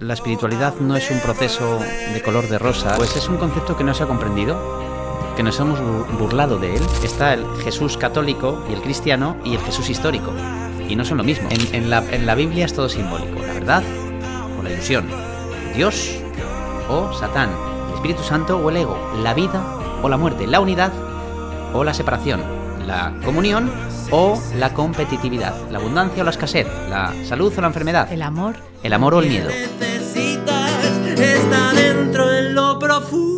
La espiritualidad no es un proceso de color de rosa, pues es un concepto que no se ha comprendido, que nos hemos burlado de él. Está el Jesús católico y el cristiano y el Jesús histórico, y no son lo mismo. En la Biblia es todo simbólico, la verdad o la ilusión, Dios o Satán, el Espíritu Santo o el ego, la vida o la muerte, la unidad o la separación, la comunión o la competitividad, la abundancia o la escasez, la salud o la enfermedad, el amor o el miedo. Está dentro en lo profundo.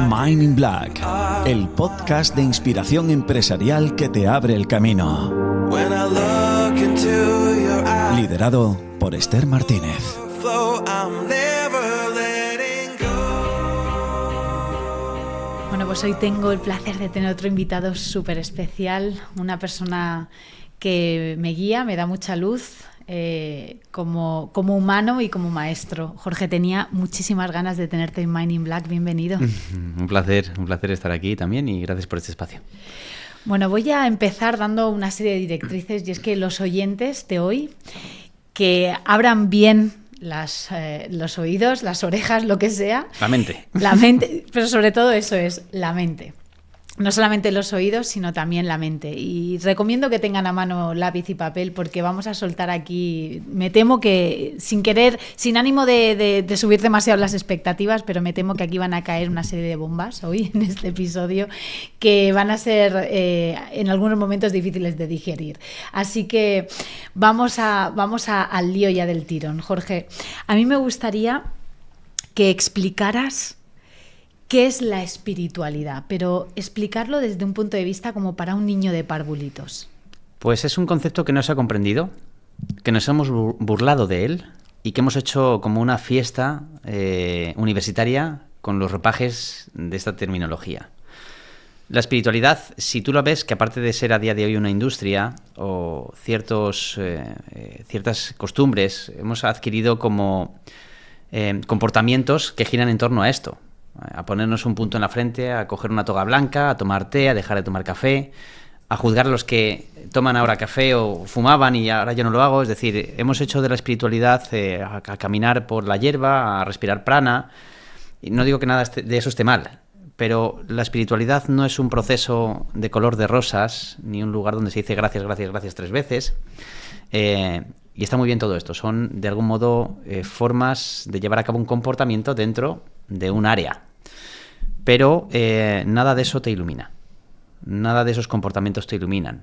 Mind in Black, el podcast de inspiración empresarial que te abre el camino. Liderado por Esther Martínez. Bueno, pues hoy tengo el placer de tener otro invitado súper especial, una persona que me guía, me da mucha luz como humano y como maestro. Jorge, tenía muchísimas ganas de tenerte en Mind in Black, bienvenido. Un placer estar aquí también y gracias por este espacio. Bueno, voy a empezar dando una serie de directrices y es que los oyentes de hoy que abran bien los oídos, las orejas, lo que sea. La mente, pero sobre todo eso es la mente. No solamente los oídos, sino también la mente. Y recomiendo que tengan a mano lápiz y papel porque vamos a soltar aquí, me temo que sin querer, sin ánimo de subir demasiado las expectativas, pero me temo que aquí van a caer una serie de bombas hoy en este episodio que van a ser en algunos momentos difíciles de digerir. Así que vamos al lío ya del tirón. Jorge, a mí me gustaría que explicaras ¿qué es la espiritualidad? Pero explicarlo desde un punto de vista como para un niño de parvulitos. Pues es un concepto que no se ha comprendido, que nos hemos burlado de él y que hemos hecho como una fiesta universitaria con los ropajes de esta terminología. La espiritualidad, si tú lo ves, que aparte de ser a día de hoy una industria o ciertas costumbres, hemos adquirido como comportamientos que giran en torno a esto. A ponernos un punto en la frente, a coger una toga blanca, a tomar té, a dejar de tomar café, a juzgar a los que toman ahora café o fumaban y ahora yo no lo hago. Es decir, hemos hecho de la espiritualidad a caminar por la hierba, a respirar prana. Y no digo que nada de eso esté mal, pero la espiritualidad no es un proceso de color de rosas, ni un lugar donde se dice gracias, gracias, gracias 3 veces. Y está muy bien todo esto. Son, de algún modo, formas de llevar a cabo un comportamiento dentro de un área. Pero nada de eso te ilumina. Nada de esos comportamientos te iluminan.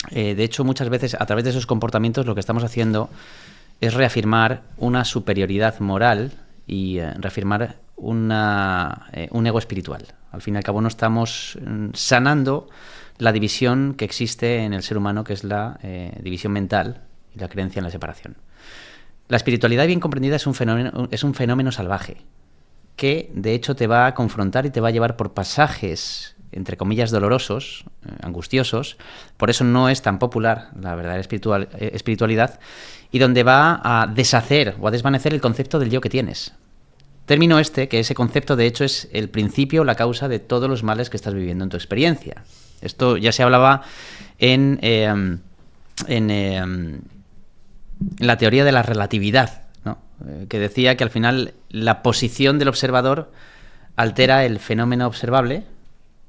De hecho, muchas veces, a través de esos comportamientos, lo que estamos haciendo es reafirmar una superioridad moral y reafirmar un ego espiritual. Al fin y al cabo, no estamos sanando la división que existe en el ser humano, que es la división mental y la creencia en la separación. La espiritualidad bien comprendida es un fenómeno salvaje, que de hecho te va a confrontar y te va a llevar por pasajes, entre comillas, dolorosos, angustiosos. Por eso no es tan popular la verdadera espiritualidad, y donde va a deshacer o a desvanecer el concepto del yo que tienes. Término que ese concepto de hecho es el principio, la causa de todos los males que estás viviendo en tu experiencia. Esto ya se hablaba en la teoría de la relatividad, ¿no? Que decía que al final la posición del observador altera el fenómeno observable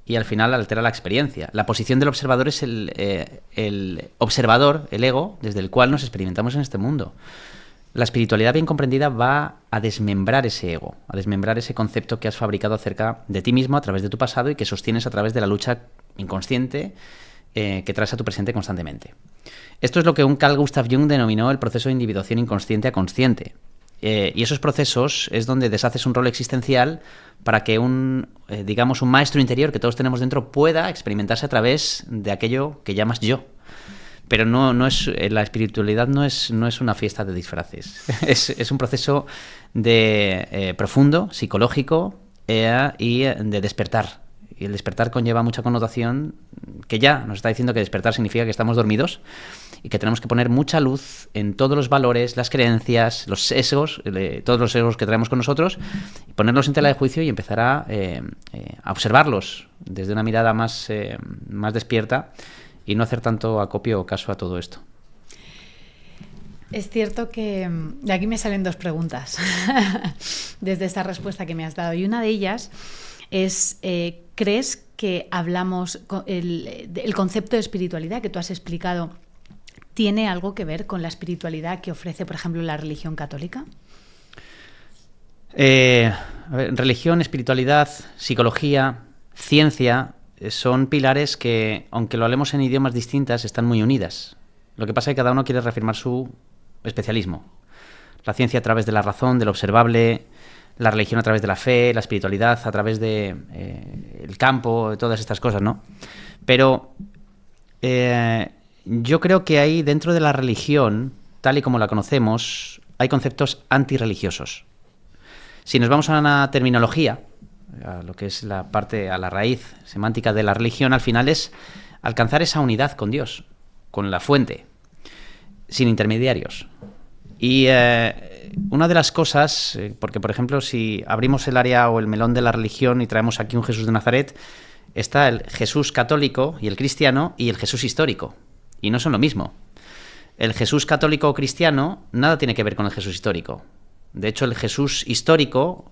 y al final altera la experiencia. La posición del observador es el observador, el ego, desde el cual nos experimentamos en este mundo. La espiritualidad bien comprendida va a desmembrar ese ego, a desmembrar ese concepto que has fabricado acerca de ti mismo a través de tu pasado y que sostienes a través de la lucha inconsciente que traes a tu presente constantemente. Esto es lo que un Carl Gustav Jung denominó el proceso de individuación inconsciente a consciente. Y esos procesos es donde deshaces un rol existencial para que un maestro interior que todos tenemos dentro pueda experimentarse a través de aquello que llamas yo. Pero no es la espiritualidad no es una fiesta de disfraces. Es un proceso profundo, psicológico y de despertar. Y el despertar conlleva mucha connotación que ya nos está diciendo que despertar significa que estamos dormidos y que tenemos que poner mucha luz en todos los valores, las creencias, los sesgos, todos los sesgos que traemos con nosotros, y ponerlos en tela de juicio y empezar a observarlos desde una mirada más despierta y no hacer tanto acopio o caso a todo esto. Es cierto que de aquí me salen dos preguntas desde esta respuesta que me has dado, y una de ellas es, ¿crees que hablamos, el concepto de espiritualidad que tú has explicado, tiene algo que ver con la espiritualidad que ofrece, por ejemplo, la religión católica? A ver, religión, espiritualidad, psicología, ciencia son pilares que, aunque lo hablemos en idiomas distintas, están muy unidas. Lo que pasa es que cada uno quiere reafirmar su especialismo. La ciencia a través de la razón, de lo observable, la religión a través de la fe, la espiritualidad a través de el campo, de todas estas cosas, ¿no? Pero yo creo que hay dentro de la religión, tal y como la conocemos, hay conceptos antirreligiosos. Si nos vamos a una terminología, a lo que es la parte, a la raíz semántica de la religión, al final es alcanzar esa unidad con Dios, con la fuente, sin intermediarios. Y una de las cosas, porque por ejemplo si abrimos el área o el melón de la religión y traemos aquí un Jesús de Nazaret, está el Jesús católico y el cristiano y el Jesús histórico, y no son lo mismo. El Jesús católico o cristiano nada tiene que ver con el Jesús histórico. De hecho, el Jesús histórico,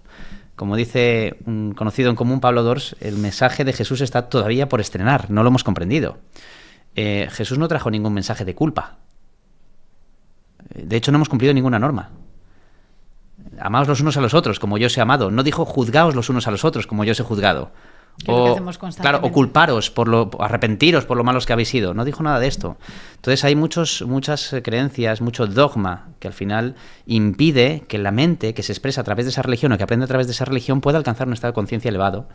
como dice un conocido en común, Pablo Dors, el mensaje de Jesús está todavía por estrenar, no lo hemos comprendido. Jesús no trajo ningún mensaje de culpa. De hecho, no hemos cumplido ninguna norma. Amaos los unos a los otros, como yo os he amado. No dijo juzgaos los unos a los otros, como yo os he juzgado. Claro, o culparos, arrepentiros por lo malos que habéis sido. No dijo nada de esto. Entonces hay muchas creencias, mucho dogma que al final impide que la mente que se expresa a través de esa religión o que aprende a través de esa religión pueda alcanzar un estado de conciencia elevado,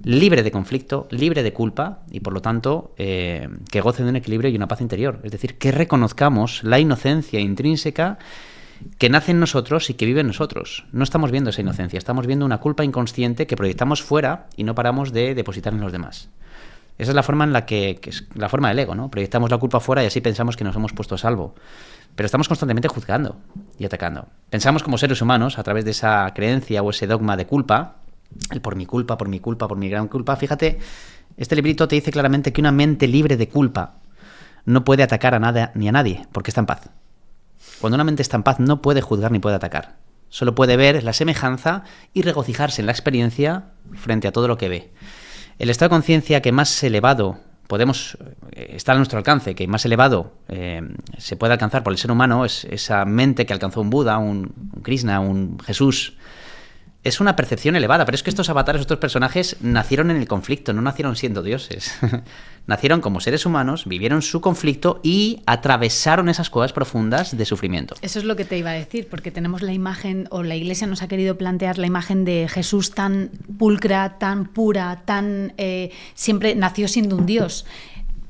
libre de conflicto, libre de culpa y por lo tanto que goce de un equilibrio y una paz interior. Es decir, que reconozcamos la inocencia intrínseca que nace en nosotros y que vive en nosotros. No estamos viendo esa inocencia, estamos viendo una culpa inconsciente que proyectamos fuera y no paramos de depositar en los demás. Esa es la forma en la que es la forma del ego, ¿no? Proyectamos la culpa fuera y así pensamos que nos hemos puesto a salvo. Pero estamos constantemente juzgando y atacando. Pensamos como seres humanos, a través de esa creencia o ese dogma de culpa, el por mi culpa, por mi culpa, por mi gran culpa. Fíjate, este librito te dice claramente que una mente libre de culpa no puede atacar a nada ni a nadie, porque está en paz. Cuando una mente está en paz no puede juzgar ni puede atacar. Solo puede ver la semejanza y regocijarse en la experiencia frente a todo lo que ve. El estado de conciencia que más elevado está a nuestro alcance, que más elevado se puede alcanzar por el ser humano, es esa mente que alcanzó un Buda, un Krishna, un Jesús. Es una percepción elevada, pero es que estos avatares, estos personajes, nacieron en el conflicto, no nacieron siendo dioses. Nacieron como seres humanos, vivieron su conflicto y atravesaron esas cuevas profundas de sufrimiento. Eso es lo que te iba a decir, porque tenemos la imagen, o la Iglesia nos ha querido plantear la imagen de Jesús tan pulcra, tan pura, siempre nació siendo un dios.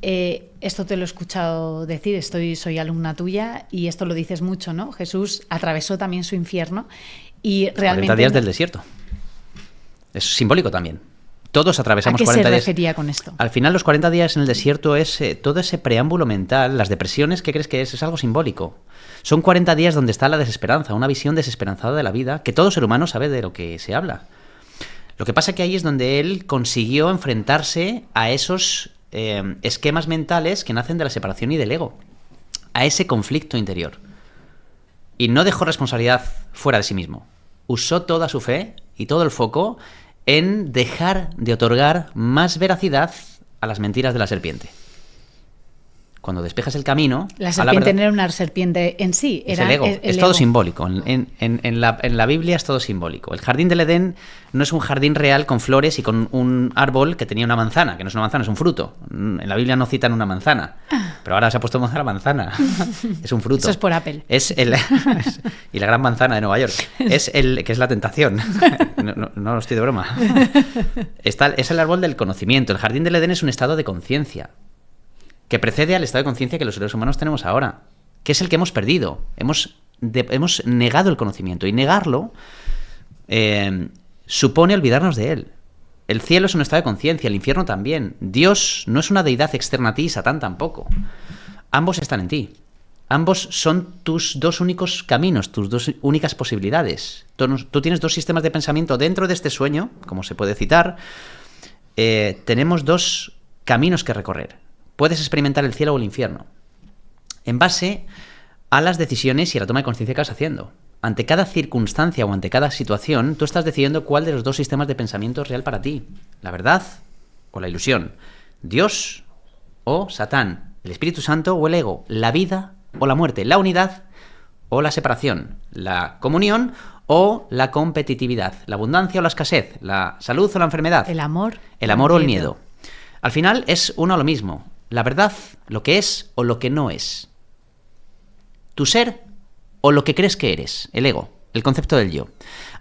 Esto te lo he escuchado decir, soy alumna tuya y esto lo dices mucho, ¿no? Jesús atravesó también su infierno y realmente... 40 días del desierto. Es simbólico también. Todos atravesamos 40 días. ¿A qué se refería con esto? Al final, los 40 días en el desierto es todo ese preámbulo mental, las depresiones, ¿qué crees que es? Es algo simbólico. Son 40 días donde está la desesperanza, una visión desesperanzada de la vida, que todo ser humano sabe de lo que se habla. Lo que pasa es que ahí es donde él consiguió enfrentarse a esos esquemas mentales que nacen de la separación y del ego, a ese conflicto interior. Y no dejó responsabilidad fuera de sí mismo. Usó toda su fe y todo el foco en dejar de otorgar más veracidad a las mentiras de la serpiente. Cuando despejas el camino... La serpiente no era una serpiente en sí, era el ego. Es todo simbólico. En la Biblia es todo simbólico. El jardín del Edén no es un jardín real con flores y con un árbol que tenía una manzana, que no es una manzana, es un fruto. En la Biblia no citan una manzana, pero ahora se ha puesto moda la manzana. Es un fruto. Eso es por Apple. Y la gran manzana de Nueva York. Que es la tentación. No estoy de broma. Es el árbol del conocimiento. El jardín del Edén es un estado de conciencia que precede al estado de conciencia que los seres humanos tenemos ahora, que es el que hemos perdido. Hemos negado el conocimiento, y negarlo supone olvidarnos de él. El cielo es un estado de conciencia, el infierno también. Dios no es una deidad externa a ti, Satán tampoco. Ambos están en ti. Ambos son tus dos únicos caminos, tus dos únicas posibilidades. Tú tienes dos sistemas de pensamiento dentro de este sueño, como se puede citar. Tenemos dos caminos que recorrer. Puedes experimentar el cielo o el infierno, en base a las decisiones y a la toma de conciencia que vas haciendo. Ante cada circunstancia o ante cada situación, tú estás decidiendo cuál de los dos sistemas de pensamiento es real para ti. La verdad o la ilusión. Dios o Satán. El Espíritu Santo o el ego. La vida o la muerte. La unidad o la separación. La comunión o la competitividad. La abundancia o la escasez. La salud o la enfermedad. El amor. El amor o el miedo. Al final es uno a lo mismo. La verdad, lo que es o lo que no es. Tu ser o lo que crees que eres. El ego. El concepto del yo.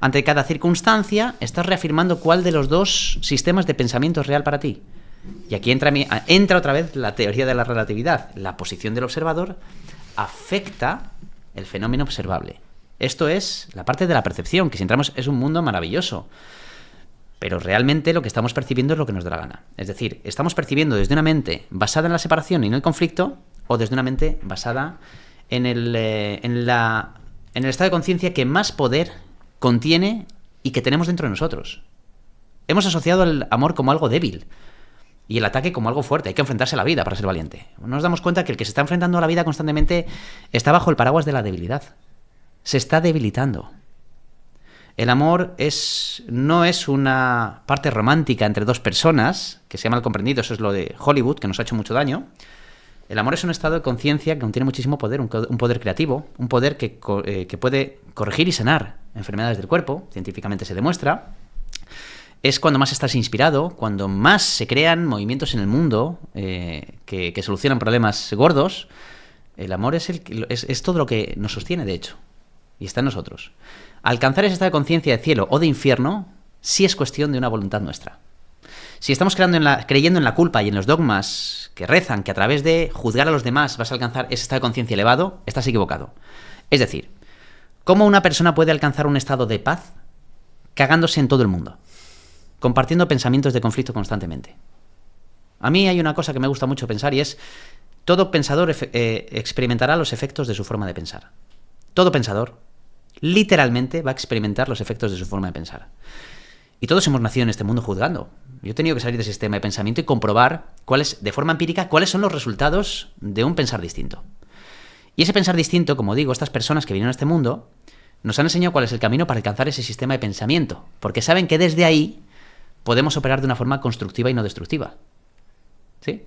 Ante cada circunstancia estás reafirmando cuál de los dos sistemas de pensamiento es real para ti. Y aquí entra otra vez la teoría de la relatividad. La posición del observador afecta el fenómeno observable. Esto es la parte de la percepción, que si entramos es un mundo maravilloso. Pero realmente lo que estamos percibiendo es lo que nos da la gana. Es decir, estamos percibiendo desde una mente basada en la separación y en el conflicto, o desde una mente basada en el estado de conciencia que más poder contiene y que tenemos dentro de nosotros. Hemos asociado el amor como algo débil y el ataque como algo fuerte. Hay que enfrentarse a la vida para ser valiente. Nos damos cuenta que el que se está enfrentando a la vida constantemente está bajo el paraguas de la debilidad. Se está debilitando. El amor no es una parte romántica entre dos personas, que sea mal comprendido, eso es lo de Hollywood, que nos ha hecho mucho daño. El amor es un estado de conciencia que contiene muchísimo poder, un poder creativo, un poder que puede corregir y sanar enfermedades del cuerpo, científicamente se demuestra. Es cuando más estás inspirado, cuando más se crean movimientos en el mundo que solucionan problemas gordos. El amor es todo lo que nos sostiene, de hecho, y está en nosotros. Alcanzar ese estado de conciencia de cielo o de infierno sí es cuestión de una voluntad nuestra. Si estamos creyendo en la culpa y en los dogmas que rezan que a través de juzgar a los demás vas a alcanzar ese estado de conciencia elevado, estás equivocado. Es decir, ¿cómo una persona puede alcanzar un estado de paz cagándose en todo el mundo? Compartiendo pensamientos de conflicto constantemente. A mí hay una cosa que me gusta mucho pensar y es: todo pensador experimentará los efectos de su forma de pensar. Todo pensador literalmente va a experimentar los efectos de su forma de pensar. Y todos hemos nacido en este mundo juzgando. Yo he tenido que salir de ese sistema de pensamiento y comprobar de forma empírica cuáles son los resultados de un pensar distinto. Y ese pensar distinto, como digo, estas personas que vienen a este mundo nos han enseñado cuál es el camino para alcanzar ese sistema de pensamiento, porque saben que desde ahí podemos operar de una forma constructiva y no destructiva. ¿Sí?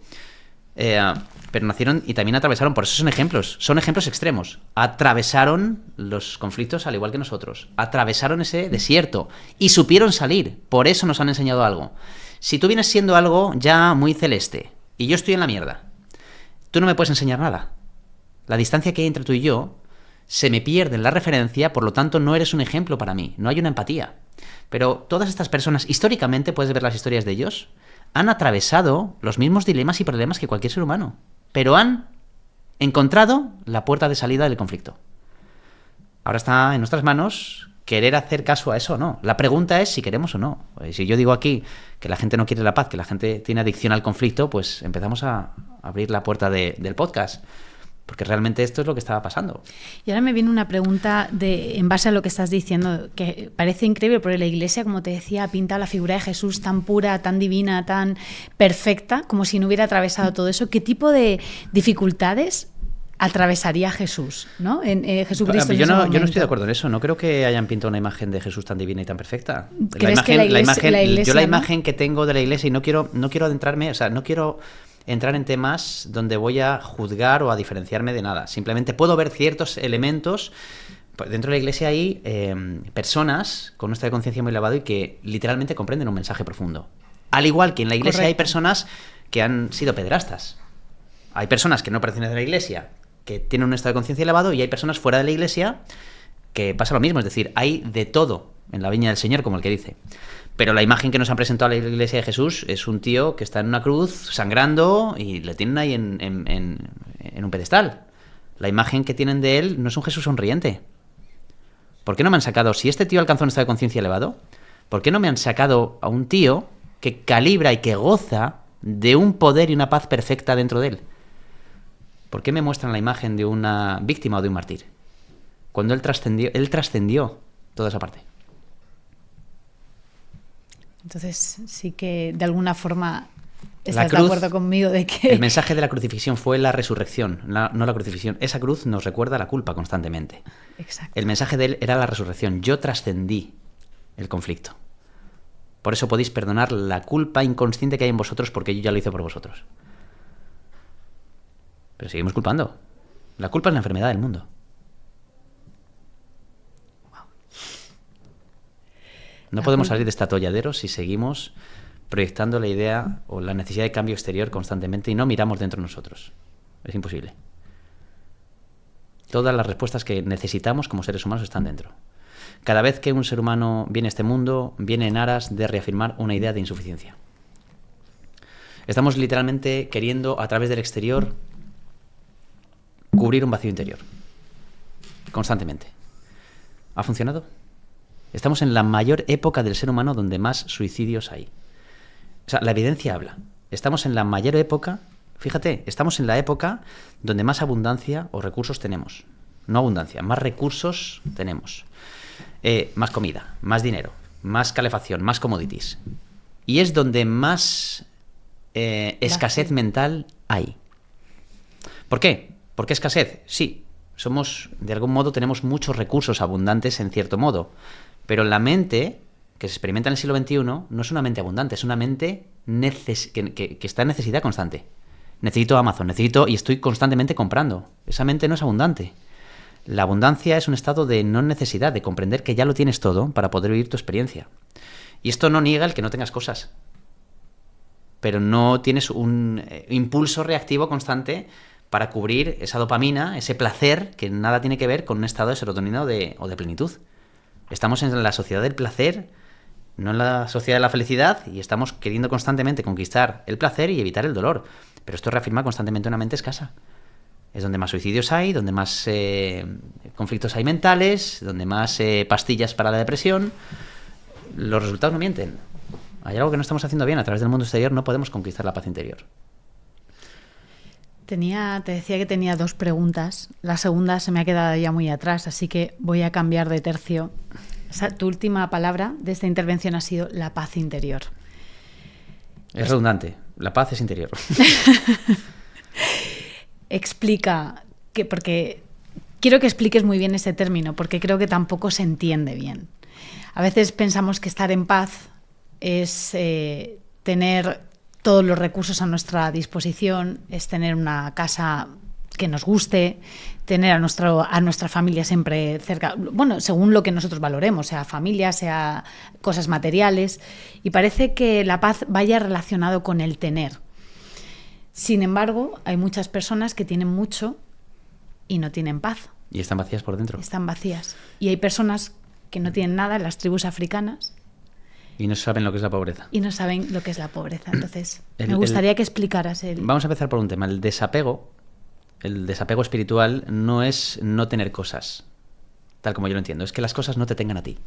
Pero nacieron y también atravesaron, por eso son ejemplos extremos. Atravesaron los conflictos al igual que nosotros, atravesaron ese desierto y supieron salir, por eso nos han enseñado algo. Si tú vienes siendo algo ya muy celeste y yo estoy en la mierda, tú no me puedes enseñar nada. La distancia que hay entre tú y yo se me pierde en la referencia, por lo tanto no eres un ejemplo para mí, no hay una empatía. Pero todas estas personas, históricamente, puedes ver las historias de ellos, han atravesado los mismos dilemas y problemas que cualquier ser humano, pero han encontrado la puerta de salida del conflicto. Ahora está en nuestras manos querer hacer caso a eso o no. La pregunta es si queremos o no. Si yo digo aquí que la gente no quiere la paz, que la gente tiene adicción al conflicto, pues empezamos a abrir la puerta del podcast. Porque realmente esto es lo que estaba pasando. Y ahora me viene una pregunta en base a lo que estás diciendo, que parece increíble, porque la Iglesia, como te decía, ha pintado la figura de Jesús tan pura, tan divina, tan perfecta, como si no hubiera atravesado todo eso. ¿Qué tipo de dificultades atravesaría Jesús, ¿no? Jesucristo. Yo no estoy de acuerdo en eso. No creo que hayan pintado una imagen de Jesús tan divina y tan perfecta. ¿Crees que la Iglesia, yo la ¿no? imagen que tengo de la Iglesia, y no quiero adentrarme, o sea, no quiero entrar en temas donde voy a juzgar o a diferenciarme de nada. Simplemente puedo ver ciertos elementos. Dentro de la Iglesia hay personas con un estado de conciencia muy elevado y que literalmente comprenden un mensaje profundo. Al igual que en la Iglesia hay personas que han sido pederastas. Hay personas que no pertenecen a la Iglesia que tienen un estado de conciencia elevado, y hay personas fuera de la Iglesia que pasa lo mismo. Es decir, hay de todo en la viña del Señor, como el que dice. Pero la imagen que nos han presentado a la Iglesia de Jesús es un tío que está en una cruz sangrando y le tienen ahí en un pedestal. La imagen que tienen de él no es un Jesús sonriente. ¿Por qué no me han sacado, si este tío alcanzó un estado de conciencia elevado, por qué no me han sacado a un tío que calibra y que goza de un poder y una paz perfecta dentro de él. ¿Por qué me muestran la imagen de una víctima o de un mártir? Cuando él trascendió toda esa parte. Entonces sí que de alguna forma estás de acuerdo conmigo de que... El mensaje de la crucifixión fue la resurrección, no la crucifixión. Esa cruz nos recuerda la culpa constantemente. Exacto. El mensaje de él era la resurrección. Yo trascendí el conflicto. Por eso podéis perdonar la culpa inconsciente que hay en vosotros, porque yo ya lo hice por vosotros. Pero seguimos culpando. La culpa es la enfermedad del mundo. No podemos salir de este atolladero si seguimos proyectando la idea o la necesidad de cambio exterior constantemente y no miramos dentro de nosotros. Es imposible. Todas las respuestas que necesitamos como seres humanos están dentro. Cada vez que un ser humano viene a este mundo, viene en aras de reafirmar una idea de insuficiencia. Estamos literalmente queriendo, a través del exterior, cubrir un vacío interior. Constantemente. ¿Ha funcionado? Estamos en la mayor época del ser humano donde más suicidios hay. O sea, la evidencia habla. Estamos en la mayor época, fíjate, estamos en la época donde más abundancia o recursos tenemos. No abundancia, más recursos tenemos. Más comida, más dinero, más calefacción, más commodities. Y es donde más escasez mental hay. ¿Por qué? ¿Por qué escasez? Sí, de algún modo tenemos muchos recursos abundantes en cierto modo. Pero la mente que se experimenta en el siglo XXI no es una mente abundante, es una mente que está en necesidad constante. Necesito Amazon, y estoy constantemente comprando. Esa mente no es abundante. La abundancia es un estado de no necesidad, de comprender que ya lo tienes todo para poder vivir tu experiencia. Y esto no niega el que no tengas cosas. Pero no tienes un impulso reactivo constante para cubrir esa dopamina, ese placer que nada tiene que ver con un estado de serotonina o de plenitud. Estamos en la sociedad del placer, no en la sociedad de la felicidad, y estamos queriendo constantemente conquistar el placer y evitar el dolor. Pero esto reafirma constantemente una mente escasa. Es donde más suicidios hay, donde más conflictos hay mentales, donde más pastillas para la depresión. Los resultados no mienten. Hay algo que no estamos haciendo bien. A través del mundo exterior no podemos conquistar la paz interior. Te decía que tenía 2 preguntas. La segunda se me ha quedado ya muy atrás, así que voy a cambiar de tercio. O sea, tu última palabra de esta intervención ha sido la paz interior. Es redundante. La paz es interior. Explica, porque quiero que expliques muy bien ese término, porque creo que tampoco se entiende bien. A veces pensamos que estar en paz es tener todos los recursos a nuestra disposición, es tener una casa que nos guste, tener a nuestra familia siempre cerca, bueno, según lo que nosotros valoremos, sea familia, sea cosas materiales, y parece que la paz vaya relacionado con el tener. Sin embargo, hay muchas personas que tienen mucho y no tienen paz. Y están vacías por dentro. Están vacías. Y hay personas que no tienen nada en las tribus africanas. Y no saben lo que es la pobreza. Y no saben lo que es la pobreza. Entonces, me gustaría que explicaras el... Vamos a empezar por un tema. El desapego espiritual no es no tener cosas, tal como yo lo entiendo. Es que las cosas no te tengan a ti.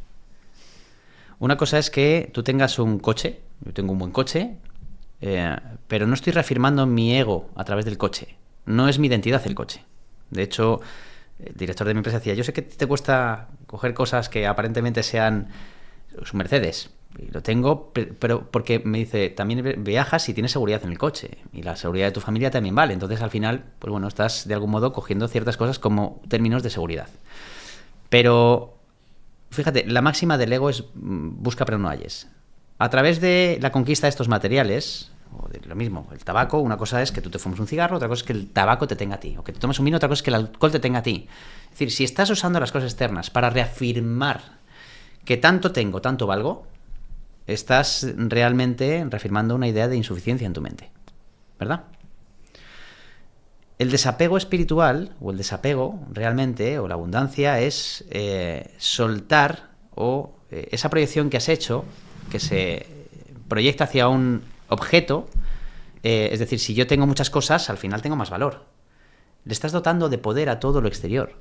Una cosa es que tú tengas un coche. Yo tengo un buen coche, pero no estoy reafirmando mi ego a través del coche. No es mi identidad el coche. De hecho, el director de mi empresa decía, yo sé que te cuesta coger cosas que aparentemente sean un Mercedes. Y lo tengo, pero porque me dice, también viajas y tienes seguridad en el coche. Y la seguridad de tu familia también vale. Entonces, al final, pues bueno, estás de algún modo cogiendo ciertas cosas como términos de seguridad. Pero, fíjate, la máxima del ego es busca pero no halles. A través de la conquista de estos materiales, o de lo mismo, el tabaco, una cosa es que tú te fumes un cigarro, otra cosa es que el tabaco te tenga a ti. O que te tomes un vino, otra cosa es que el alcohol te tenga a ti. Es decir, si estás usando las cosas externas para reafirmar que tanto tengo, tanto valgo, estás realmente reafirmando una idea de insuficiencia en tu mente, ¿verdad? El desapego espiritual, o el desapego realmente, o la abundancia, es soltar esa proyección que has hecho, que se proyecta hacia un objeto, es decir, si yo tengo muchas cosas, al final tengo más valor. Le estás dotando de poder a todo lo exterior.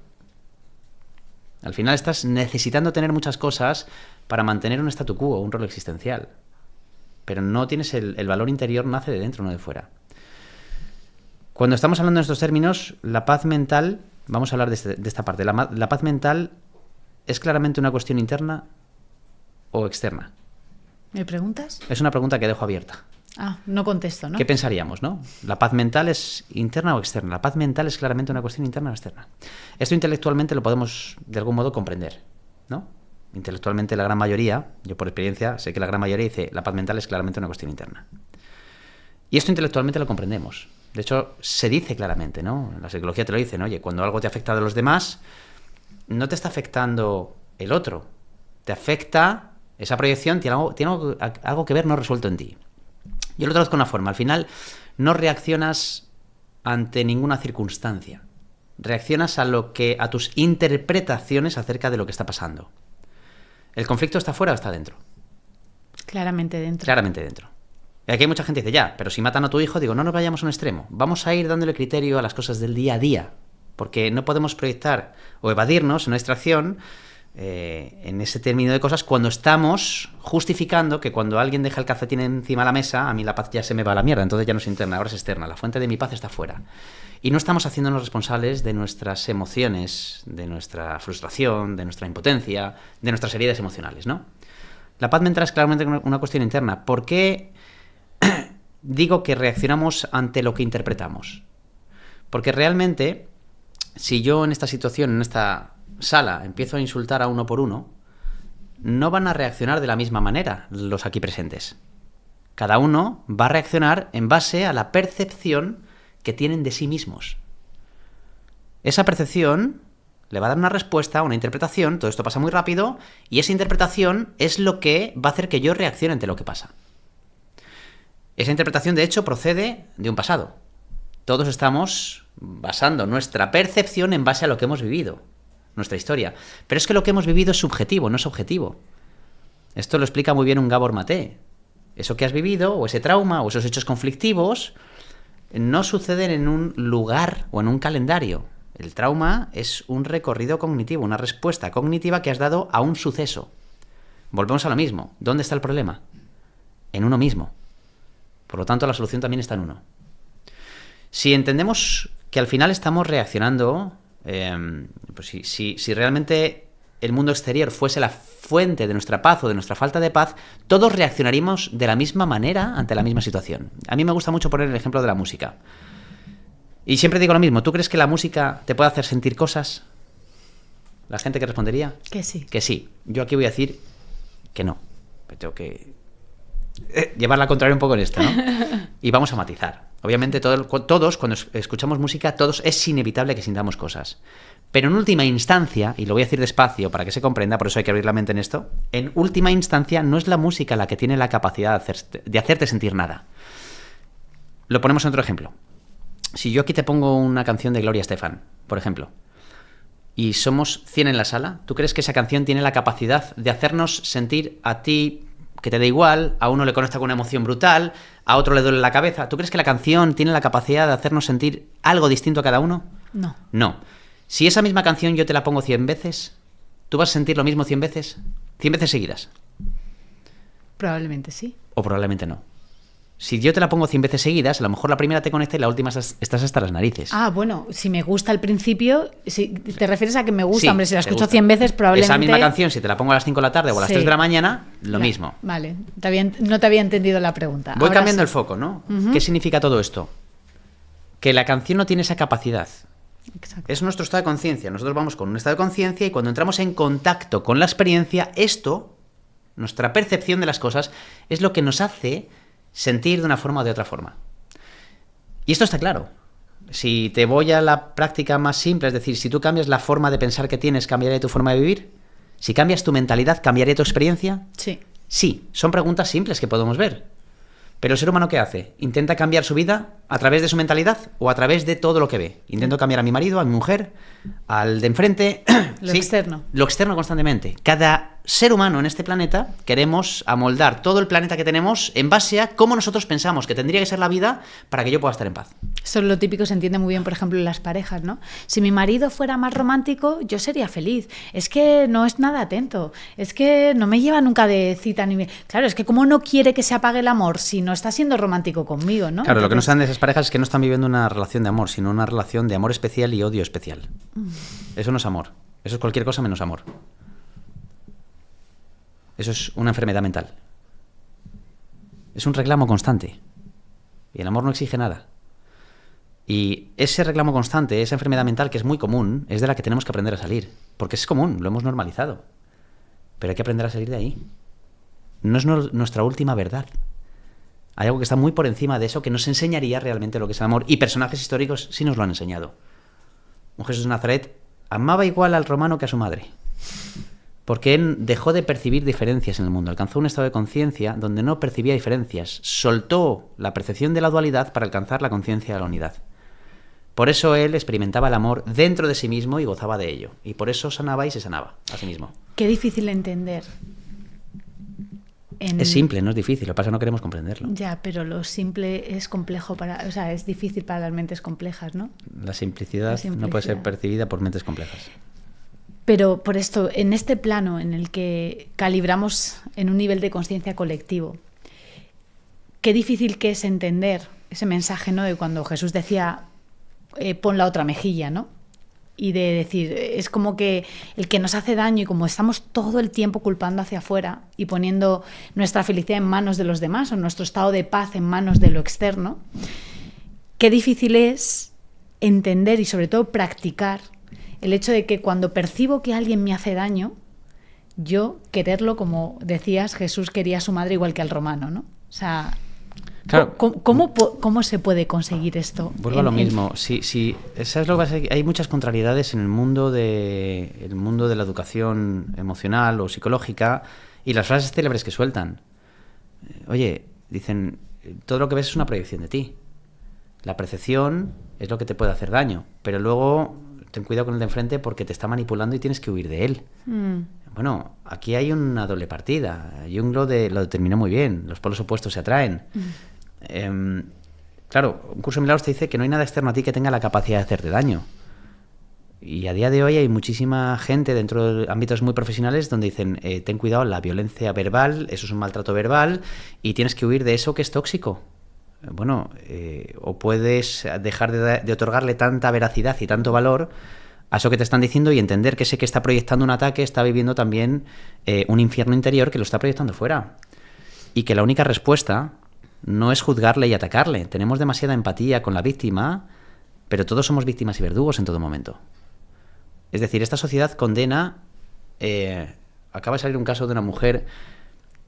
Al final estás necesitando tener muchas cosas para mantener un statu quo, un rol existencial. pero no tienes el valor interior, nace de dentro, no de fuera. Cuando estamos hablando de estos términos, la paz mental, vamos a hablar de esta parte, la paz mental es claramente una cuestión interna o externa. ¿Me preguntas? Es una pregunta que dejo abierta. No contesto, ¿no? ¿Qué pensaríamos, no? ¿La paz mental es interna o externa? La paz mental es claramente una cuestión interna o externa. Esto intelectualmente lo podemos, de algún modo, comprender, ¿no? Intelectualmente la gran mayoría, yo por experiencia sé que la gran mayoría dice la paz mental es claramente una cuestión interna. Y esto intelectualmente lo comprendemos. De hecho, se dice claramente, ¿no? La psicología te lo dice, ¿no? Oye, cuando algo te afecta de los demás, no te está afectando el otro. Te afecta, esa proyección tiene algo que ver no resuelto en ti. Yo lo traduzco de una forma. Al final, no reaccionas ante ninguna circunstancia. Reaccionas a tus interpretaciones acerca de lo que está pasando. ¿El conflicto está fuera o está dentro? Claramente dentro. Claramente dentro. Y aquí hay mucha gente que dice, ya, pero si matan a tu hijo, digo, no nos vayamos a un extremo. Vamos a ir dándole criterio a las cosas del día a día. Porque no podemos proyectar o evadirnos en una distracción en ese término de cosas cuando estamos justificando que cuando alguien deja el calcetín encima de la mesa, a mí la paz ya se me va a la mierda, entonces ya no es interna, ahora es externa. La fuente de mi paz está fuera. Y no estamos haciéndonos responsables de nuestras emociones, de nuestra frustración, de nuestra impotencia, de nuestras heridas emocionales, ¿no? La paz mental es claramente una cuestión interna. ¿Por qué digo que reaccionamos ante lo que interpretamos? Porque realmente, si yo en esta situación, en esta sala, empiezo a insultar a uno por uno, no van a reaccionar de la misma manera los aquí presentes. Cada uno va a reaccionar en base a la percepción que tienen de sí mismos. Esa percepción le va a dar una respuesta, una interpretación, todo esto pasa muy rápido, y esa interpretación es lo que va a hacer que yo reaccione ante lo que pasa. Esa interpretación, de hecho, procede de un pasado. Todos estamos basando nuestra percepción en base a lo que hemos vivido, nuestra historia. Pero es que lo que hemos vivido es subjetivo, no es objetivo. Esto lo explica muy bien un Gabor Maté. Eso que has vivido, o ese trauma, o esos hechos conflictivos, no suceden en un lugar o en un calendario. El trauma es un recorrido cognitivo, una respuesta cognitiva que has dado a un suceso. Volvemos a lo mismo. ¿Dónde está el problema? En uno mismo. Por lo tanto, la solución también está en uno. Si entendemos que al final estamos reaccionando, pues si realmente el mundo exterior fuese la fuente de nuestra paz o de nuestra falta de paz, todos reaccionaríamos de la misma manera ante la misma situación. A mí me gusta mucho poner el ejemplo de la música. Y siempre digo lo mismo, ¿tú crees que la música te puede hacer sentir cosas? ¿La gente que respondería? Que sí. Que sí. Yo aquí voy a decir que no. Tengo que llevar la contraria un poco en esto, ¿no? Y vamos a matizar. Obviamente todos, cuando escuchamos música, todos es inevitable que sintamos cosas. Pero en última instancia, y lo voy a decir despacio para que se comprenda, por eso hay que abrir la mente en esto, en última instancia no es la música la que tiene la capacidad de hacerte sentir nada. Lo ponemos en otro ejemplo. Si yo aquí te pongo una canción de Gloria Estefan, por ejemplo, y somos 100 en la sala, ¿tú crees que esa canción tiene la capacidad de hacernos sentir a ti que te da igual, a uno le conecta con una emoción brutal, a otro le duele la cabeza? ¿Tú crees que la canción tiene la capacidad de hacernos sentir algo distinto a cada uno? No. No. Si esa misma canción yo te la pongo 100 veces, ¿tú vas a sentir lo mismo 100 veces? 100 veces seguidas. Probablemente sí. O probablemente no. Si yo te la pongo 100 veces seguidas, a lo mejor la primera te conecta y la última estás hasta las narices. Ah, bueno, si me gusta al principio, si te refieres a que me gusta, Sí, hombre, si la te escucho gusta. 100 veces, probablemente... Esa misma canción, si te la pongo a las 5 de la tarde o a las Sí. 3 de la mañana, lo mismo. Vale, no te había entendido la pregunta. Voy Ahora cambiando sí. el foco, ¿no? ¿Qué significa todo esto? Que la canción no tiene esa capacidad. Exacto. Es nuestro estado de conciencia. Nosotros vamos con un estado de conciencia y cuando entramos en contacto con la experiencia, esto, nuestra percepción de las cosas, es lo que nos hace sentir de una forma o de otra forma. Y esto está claro. Si te voy a la práctica más simple, es decir, si tú cambias la forma de pensar que tienes, ¿cambiaría tu forma de vivir? Si cambias tu mentalidad, ¿cambiaría tu experiencia? Sí. Sí, son preguntas simples que podemos ver. Pero el ser humano, ¿qué hace? ¿Intenta cambiar su vida a través de su mentalidad o a través de todo lo que ve? Intento cambiar a mi marido, a mi mujer, al de enfrente. Lo ¿sí? externo. Lo externo constantemente. Cada ser humano en este planeta queremos amoldar todo el planeta que tenemos en base a cómo nosotros pensamos que tendría que ser la vida para que yo pueda estar en paz. Eso es lo típico, se entiende muy bien, por ejemplo, en las parejas, ¿no? Si mi marido fuera más romántico, yo sería feliz. Es que no es nada atento. Es que no me lleva nunca de cita ni... Claro, es que ¿cómo no quiere que se apague el amor si no está siendo romántico conmigo, ¿no? Claro, lo que no saben de esas parejas es que no están viviendo una relación de amor, sino una relación de amor especial y odio especial. Eso no es amor. Eso es cualquier cosa menos amor. Eso es una enfermedad mental. Es un reclamo constante. Y el amor no exige nada. Y ese reclamo constante, esa enfermedad mental que es muy común, es de la que tenemos que aprender a salir. Porque es común, lo hemos normalizado. Pero hay que aprender a salir de ahí. No es nuestra última verdad. Hay algo que está muy por encima de eso, que nos enseñaría realmente lo que es el amor. Y personajes históricos sí nos lo han enseñado. Un Jesús de Nazaret amaba igual al romano que a su madre. Porque él dejó de percibir diferencias en el mundo. Alcanzó un estado de conciencia donde no percibía diferencias. Soltó la percepción de la dualidad para alcanzar la conciencia de la unidad. Por eso él experimentaba el amor dentro de sí mismo y gozaba de ello. Y por eso sanaba y se sanaba a sí mismo. Qué difícil de entender. Es simple, no es difícil. Lo que pasa es que no queremos comprenderlo. Ya, pero lo simple es complejo o sea, es difícil para las mentes complejas, ¿no? La simplicidad no puede ser percibida por mentes complejas. Pero por esto, en este plano en el que calibramos en un nivel de conciencia colectivo, qué difícil que es entender ese mensaje, ¿no? De cuando Jesús decía, pon la otra mejilla, ¿no? Y de decir, es como que el que nos hace daño y como estamos todo el tiempo culpando hacia afuera y poniendo nuestra felicidad en manos de los demás o nuestro estado de paz en manos de lo externo, qué difícil es entender y sobre todo practicar el hecho de que cuando percibo que alguien me hace daño, yo quererlo, como decías, Jesús quería a su madre igual que al romano, ¿no? O sea, claro. ¿Cómo se puede conseguir esto? Vuelvo a lo mismo. Sí, ¿sabes lo que pasa? Hay muchas contrariedades en el mundo de la educación emocional o psicológica y las frases célebres que sueltan. Oye, dicen, todo lo que ves es una proyección de ti. La percepción es lo que te puede hacer daño, pero luego ten cuidado con el de enfrente porque te está manipulando y tienes que huir de él. Bueno, aquí hay una doble partida. Jung lo determinó muy bien. Los polos opuestos se atraen. Claro, un curso de milagros te dice que no hay nada externo a ti que tenga la capacidad de hacerte daño. Y a día de hoy hay muchísima gente dentro de ámbitos muy profesionales donde dicen, ten cuidado, la violencia verbal, eso es un maltrato verbal y tienes que huir de eso que es tóxico. Bueno, o puedes dejar de otorgarle tanta veracidad y tanto valor a eso que te están diciendo y entender que ese que está proyectando un ataque está viviendo también un infierno interior que lo está proyectando fuera. Y que la única respuesta no es juzgarle y atacarle. Tenemos demasiada empatía con la víctima, pero todos somos víctimas y verdugos en todo momento. Es decir, esta sociedad condena... acaba de salir un caso de una mujer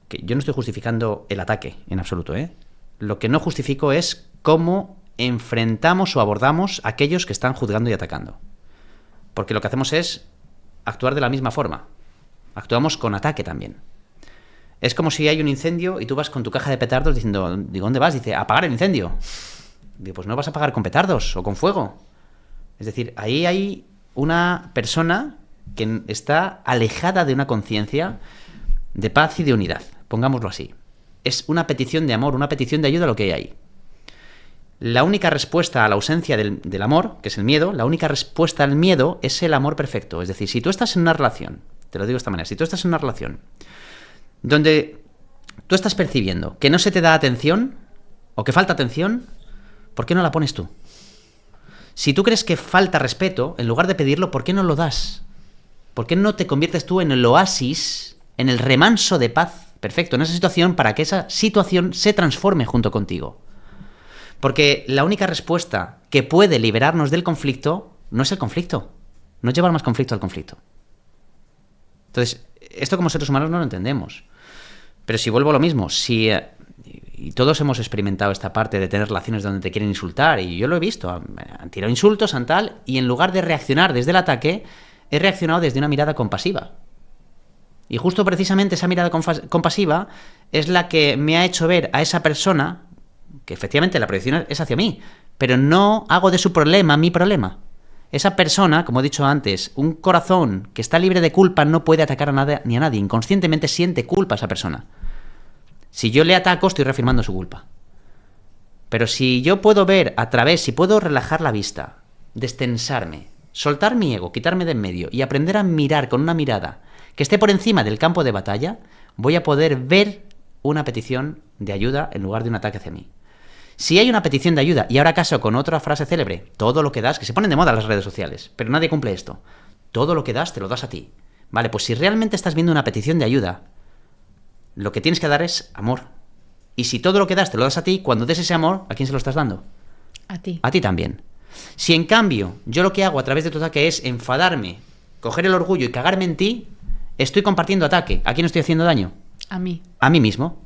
que yo no estoy justificando el ataque en absoluto, ¿eh? Lo que no justifico es cómo enfrentamos o abordamos a aquellos que están juzgando y atacando. Porque lo que hacemos es actuar de la misma forma. Actuamos con ataque también. Es como si hay un incendio y tú vas con tu caja de petardos diciendo, digo, ¿dónde vas? Dice, a apagar el incendio. Digo, pues no vas a apagar con petardos o con fuego. Es decir, ahí hay una persona que está alejada de una conciencia de paz y de unidad, pongámoslo así. Es una petición de amor, una petición de ayuda a lo que hay ahí. La única respuesta a la ausencia del amor, que es el miedo, la única respuesta al miedo es el amor perfecto. Es decir, si tú estás en una relación, te lo digo de esta manera, si tú estás en una relación donde tú estás percibiendo que no se te da atención o que falta atención, ¿por qué no la pones tú? Si tú crees que falta respeto, en lugar de pedirlo, ¿por qué no lo das? ¿Por qué no te conviertes tú en el oasis, en el remanso de paz perfecto en esa situación para que esa situación se transforme junto contigo? Porque la única respuesta que puede liberarnos del conflicto no es el conflicto, no es llevar más conflicto al conflicto. Entonces, esto como seres humanos no lo entendemos. Pero si vuelvo a lo mismo, y todos hemos experimentado esta parte de tener relaciones donde te quieren insultar, y yo lo he visto, han tirado insultos, han tal, y en lugar de reaccionar desde el ataque, he reaccionado desde una mirada compasiva. Y justo precisamente esa mirada compasiva es la que me ha hecho ver a esa persona, que efectivamente la proyección es hacia mí, pero no hago de su problema mi problema. Esa persona, como he dicho antes, un corazón que está libre de culpa no puede atacar a nada ni a nadie. Inconscientemente siente culpa a esa persona. Si yo le ataco, estoy reafirmando su culpa. Pero si yo puedo ver a través, si puedo relajar la vista, destensarme, soltar mi ego, quitarme de en medio y aprender a mirar con una mirada que esté por encima del campo de batalla, voy a poder ver una petición de ayuda en lugar de un ataque hacia mí. Si hay una petición de ayuda, y ahora caso con otra frase célebre, todo lo que das, que se ponen de moda en las redes sociales, pero nadie cumple esto, todo lo que das te lo das a ti. Vale, pues si realmente estás viendo una petición de ayuda, lo que tienes que dar es amor. Y si todo lo que das te lo das a ti, cuando des ese amor, ¿a quién se lo estás dando? A ti. A ti también. Si en cambio yo lo que hago a través de tu ataque es enfadarme, coger el orgullo y cagarme en ti, estoy compartiendo ataque. ¿A quién estoy haciendo daño? A mí. A mí mismo.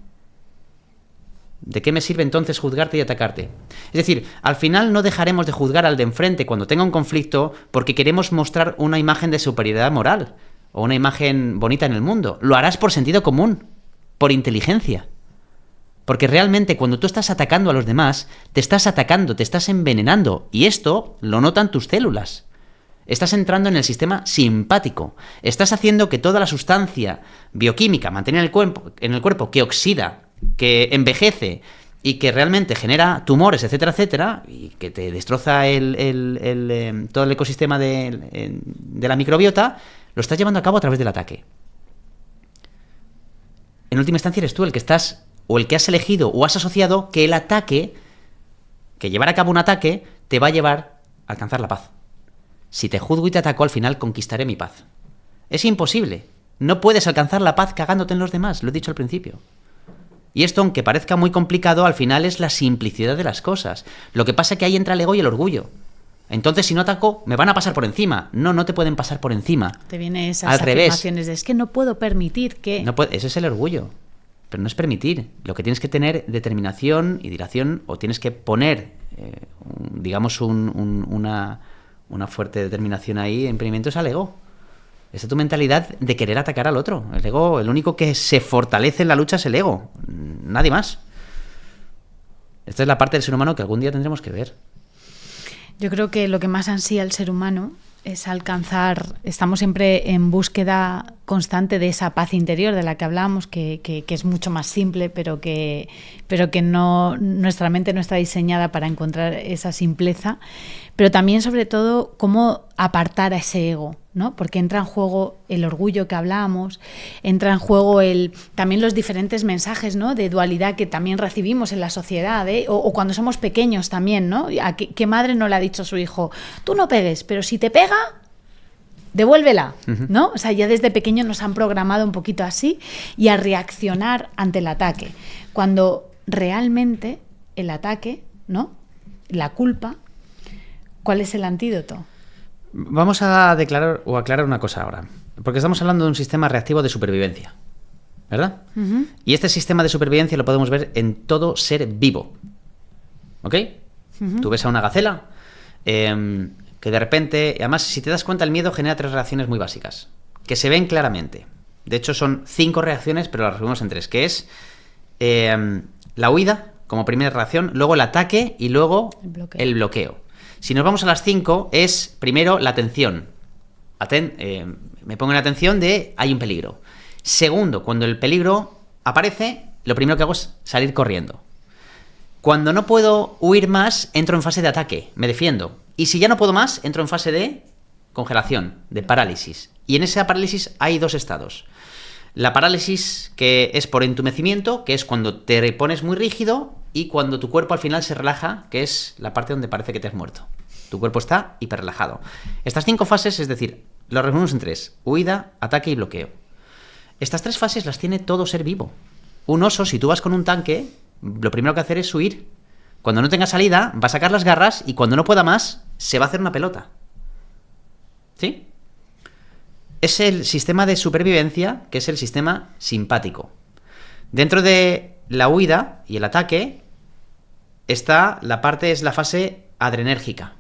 ¿De qué me sirve entonces juzgarte y atacarte? Es decir, al final no dejaremos de juzgar al de enfrente cuando tenga un conflicto porque queremos mostrar una imagen de superioridad moral o una imagen bonita en el mundo. Lo harás por sentido común, por inteligencia. Porque realmente cuando tú estás atacando a los demás, te estás atacando, te estás envenenando. Y esto lo notan tus células. Estás entrando en el sistema simpático. Estás haciendo que toda la sustancia bioquímica mantenida en el cuerpo que oxida, que envejece y que realmente genera tumores, etcétera, etcétera, y que te destroza todo el ecosistema de la microbiota, lo estás llevando a cabo a través del ataque. En última instancia eres tú el que estás, o el que has elegido o has asociado que el ataque, que llevar a cabo un ataque, te va a llevar a alcanzar la paz. Si te juzgo y te ataco, al final conquistaré mi paz. Es imposible. No puedes alcanzar la paz cagándote en los demás, lo he dicho al principio. Y esto, aunque parezca muy complicado, al final es la simplicidad de las cosas. Lo que pasa es que ahí entra el ego y el orgullo. Entonces, si no ataco, me van a pasar por encima. No, no te pueden pasar por encima. Te vienen esas al revés. afirmaciones de es que no puedo permitir que... No puede, ese es el orgullo. Pero no es permitir. Lo que tienes que tener determinación y dilación, o tienes que poner, digamos, una fuerte determinación ahí, emprendimiento es al ego. Esa es tu mentalidad de querer atacar al otro. El ego, el único que se fortalece en la lucha es el ego. Nadie más. Esta es la parte del ser humano que algún día tendremos que ver. Yo creo que lo que más ansía el ser humano es alcanzar, estamos siempre en búsqueda constante de esa paz interior de la que hablábamos, que es mucho más simple, pero que no, nuestra mente no está diseñada para encontrar esa simpleza, pero también sobre todo cómo apartar a ese ego, ¿no? Porque entra en juego el orgullo que hablábamos, entra en juego también los diferentes mensajes, ¿no?, de dualidad que también recibimos en la sociedad, ¿eh? O cuando somos pequeños también, ¿no? ¿Qué madre no le ha dicho a su hijo, tú no pegues, pero si te pega, devuélvela, ¿no? O sea, ya desde pequeño nos han programado un poquito así y a reaccionar ante el ataque. Cuando realmente el ataque, ¿no?, la culpa, ¿cuál es el antídoto? Vamos a declarar o aclarar una cosa ahora, porque estamos hablando de un sistema reactivo de supervivencia, ¿verdad? Uh-huh. Y este sistema de supervivencia lo podemos ver en todo ser vivo, ¿ok? Uh-huh. Tú ves a una gacela que de repente, además, si te das cuenta, el miedo genera 3 reacciones muy básicas, que se ven claramente. De hecho, son 5 reacciones, pero las resumimos en 3, que es la huida como primera reacción, luego el ataque y luego el bloqueo. Si nos vamos a las 5, es primero la atención. Me pongo en atención de hay un peligro. Segundo, cuando el peligro aparece, lo primero que hago es salir corriendo. Cuando no puedo huir más, entro en fase de ataque, me defiendo. Y si ya no puedo más, entro en fase de congelación, de parálisis. Y en esa parálisis hay 2 estados. La parálisis que es por entumecimiento, que es cuando te pones muy rígido, y cuando tu cuerpo al final se relaja, que es la parte donde parece que te has muerto. Tu cuerpo está hiperrelajado. Estas 5 fases, es decir, lo resumimos en 3: huida, ataque y bloqueo. Estas 3 fases las tiene todo ser vivo. Un oso, si tú vas con un tanque, lo primero que hacer es huir. Cuando no tenga salida, va a sacar las garras y cuando no pueda más, se va a hacer una pelota. ¿Sí? Es el sistema de supervivencia, que es el sistema simpático. Dentro de la huida y el ataque está es la fase adrenérgica.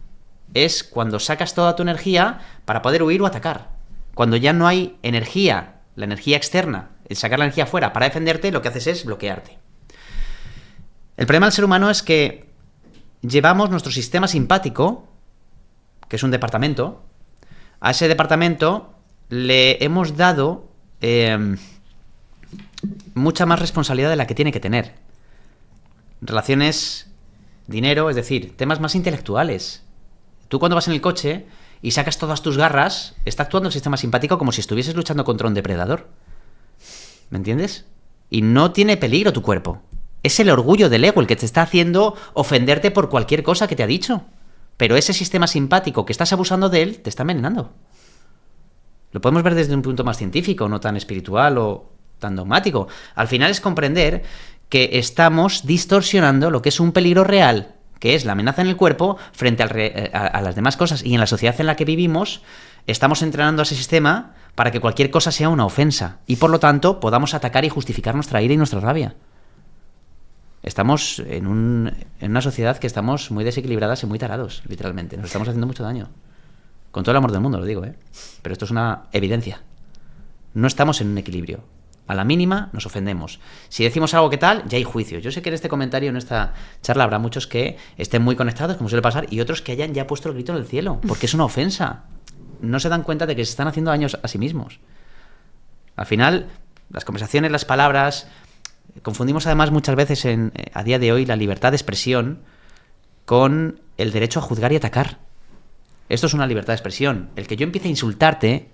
Es cuando sacas toda tu energía para poder huir o atacar. Cuando ya no hay energía, la energía externa, el sacar la energía afuera para defenderte, lo que haces es bloquearte. El problema del ser humano es que llevamos nuestro sistema simpático, que es un departamento, a ese departamento le hemos dado mucha más responsabilidad de la que tiene que tener. Relaciones dinero, es decir, temas más intelectuales. Tú cuando vas en el coche y sacas todas tus garras, está actuando el sistema simpático como si estuvieses luchando contra un depredador. ¿Me entiendes? Y no tiene peligro tu cuerpo. Es el orgullo del ego el que te está haciendo ofenderte por cualquier cosa que te ha dicho. Pero ese sistema simpático que estás abusando de él te está envenenando. Lo podemos ver desde un punto más científico, no tan espiritual o tan dogmático. Al final es comprender que estamos distorsionando lo que es un peligro real, que es la amenaza en el cuerpo, frente a las demás cosas. Y en la sociedad en la que vivimos, estamos entrenando a ese sistema para que cualquier cosa sea una ofensa. Y por lo tanto, podamos atacar y justificar nuestra ira y nuestra rabia. Estamos en una sociedad que estamos muy desequilibradas y muy tarados, literalmente. Nos estamos haciendo mucho daño. Con todo el amor del mundo, lo digo, ¿eh? Pero esto es una evidencia. No estamos en un equilibrio. A la mínima nos ofendemos. Si decimos algo que tal, ya hay juicio. Yo sé que en este comentario, en esta charla, habrá muchos que estén muy conectados, como suele pasar, y otros que hayan ya puesto el grito en el cielo, porque es una ofensa. No se dan cuenta de que se están haciendo daños a sí mismos. Al final, las conversaciones, las palabras... Confundimos además muchas veces a día de hoy la libertad de expresión con el derecho a juzgar y atacar. Esto es una libertad de expresión. El que yo empiece a insultarte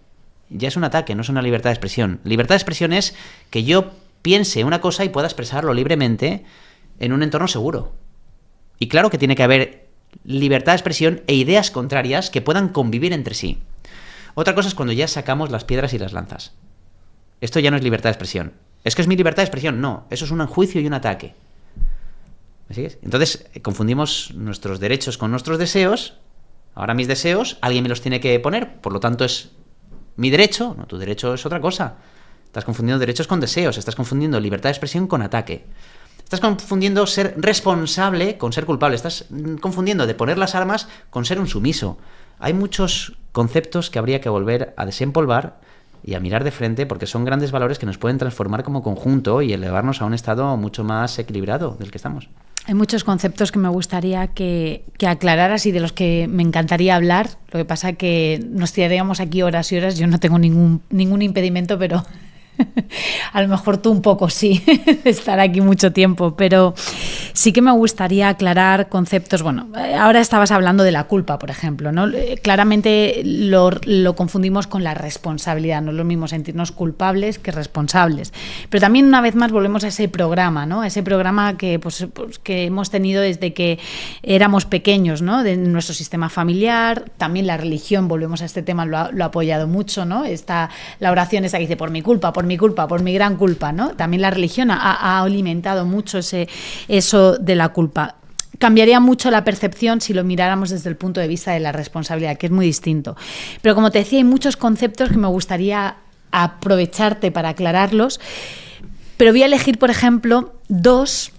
ya es un ataque, no es una libertad de expresión. Libertad de expresión es que yo piense una cosa y pueda expresarlo libremente en un entorno seguro. Y claro que tiene que haber libertad de expresión e ideas contrarias que puedan convivir entre sí. Otra cosa es cuando ya sacamos las piedras y las lanzas. Esto ya no es libertad de expresión. ¿Es que es mi libertad de expresión? No, eso es un juicio y un ataque. ¿Me sigues? Entonces, confundimos nuestros derechos con nuestros deseos. Ahora mis deseos, alguien me los tiene que poner, por lo tanto es mi derecho. No, tu derecho es otra cosa. Estás confundiendo derechos con deseos, estás confundiendo libertad de expresión con ataque. Estás confundiendo ser responsable con ser culpable. Estás confundiendo de poner las armas con ser un sumiso. Hay muchos conceptos que habría que volver a desempolvar y a mirar de frente, porque son grandes valores que nos pueden transformar como conjunto y elevarnos a un estado mucho más equilibrado del que estamos. Hay muchos conceptos que me gustaría que aclararas y de los que me encantaría hablar. Lo que pasa es que nos tiraríamos aquí horas y horas. Yo no tengo ningún impedimento, pero a lo mejor tú un poco sí, de estar aquí mucho tiempo. Pero sí que me gustaría aclarar conceptos. Bueno, ahora estabas hablando de la culpa, por ejemplo, ¿no? Claramente lo confundimos con la responsabilidad. No es lo mismo sentirnos culpables que responsables. Pero también, una vez más, volvemos a ese programa, ¿no? A ese programa que hemos tenido desde que éramos pequeños, ¿no? De nuestro sistema familiar. También la religión, volvemos a este tema, lo ha apoyado mucho, ¿no? La oración esa que dice, por mi culpa, por mi gran culpa, ¿no? También la religión ha alimentado mucho eso de la culpa. Cambiaría mucho la percepción si lo miráramos desde el punto de vista de la responsabilidad, que es muy distinto. Pero como te decía, hay muchos conceptos que me gustaría aprovecharte para aclararlos, pero voy a elegir, por ejemplo, dos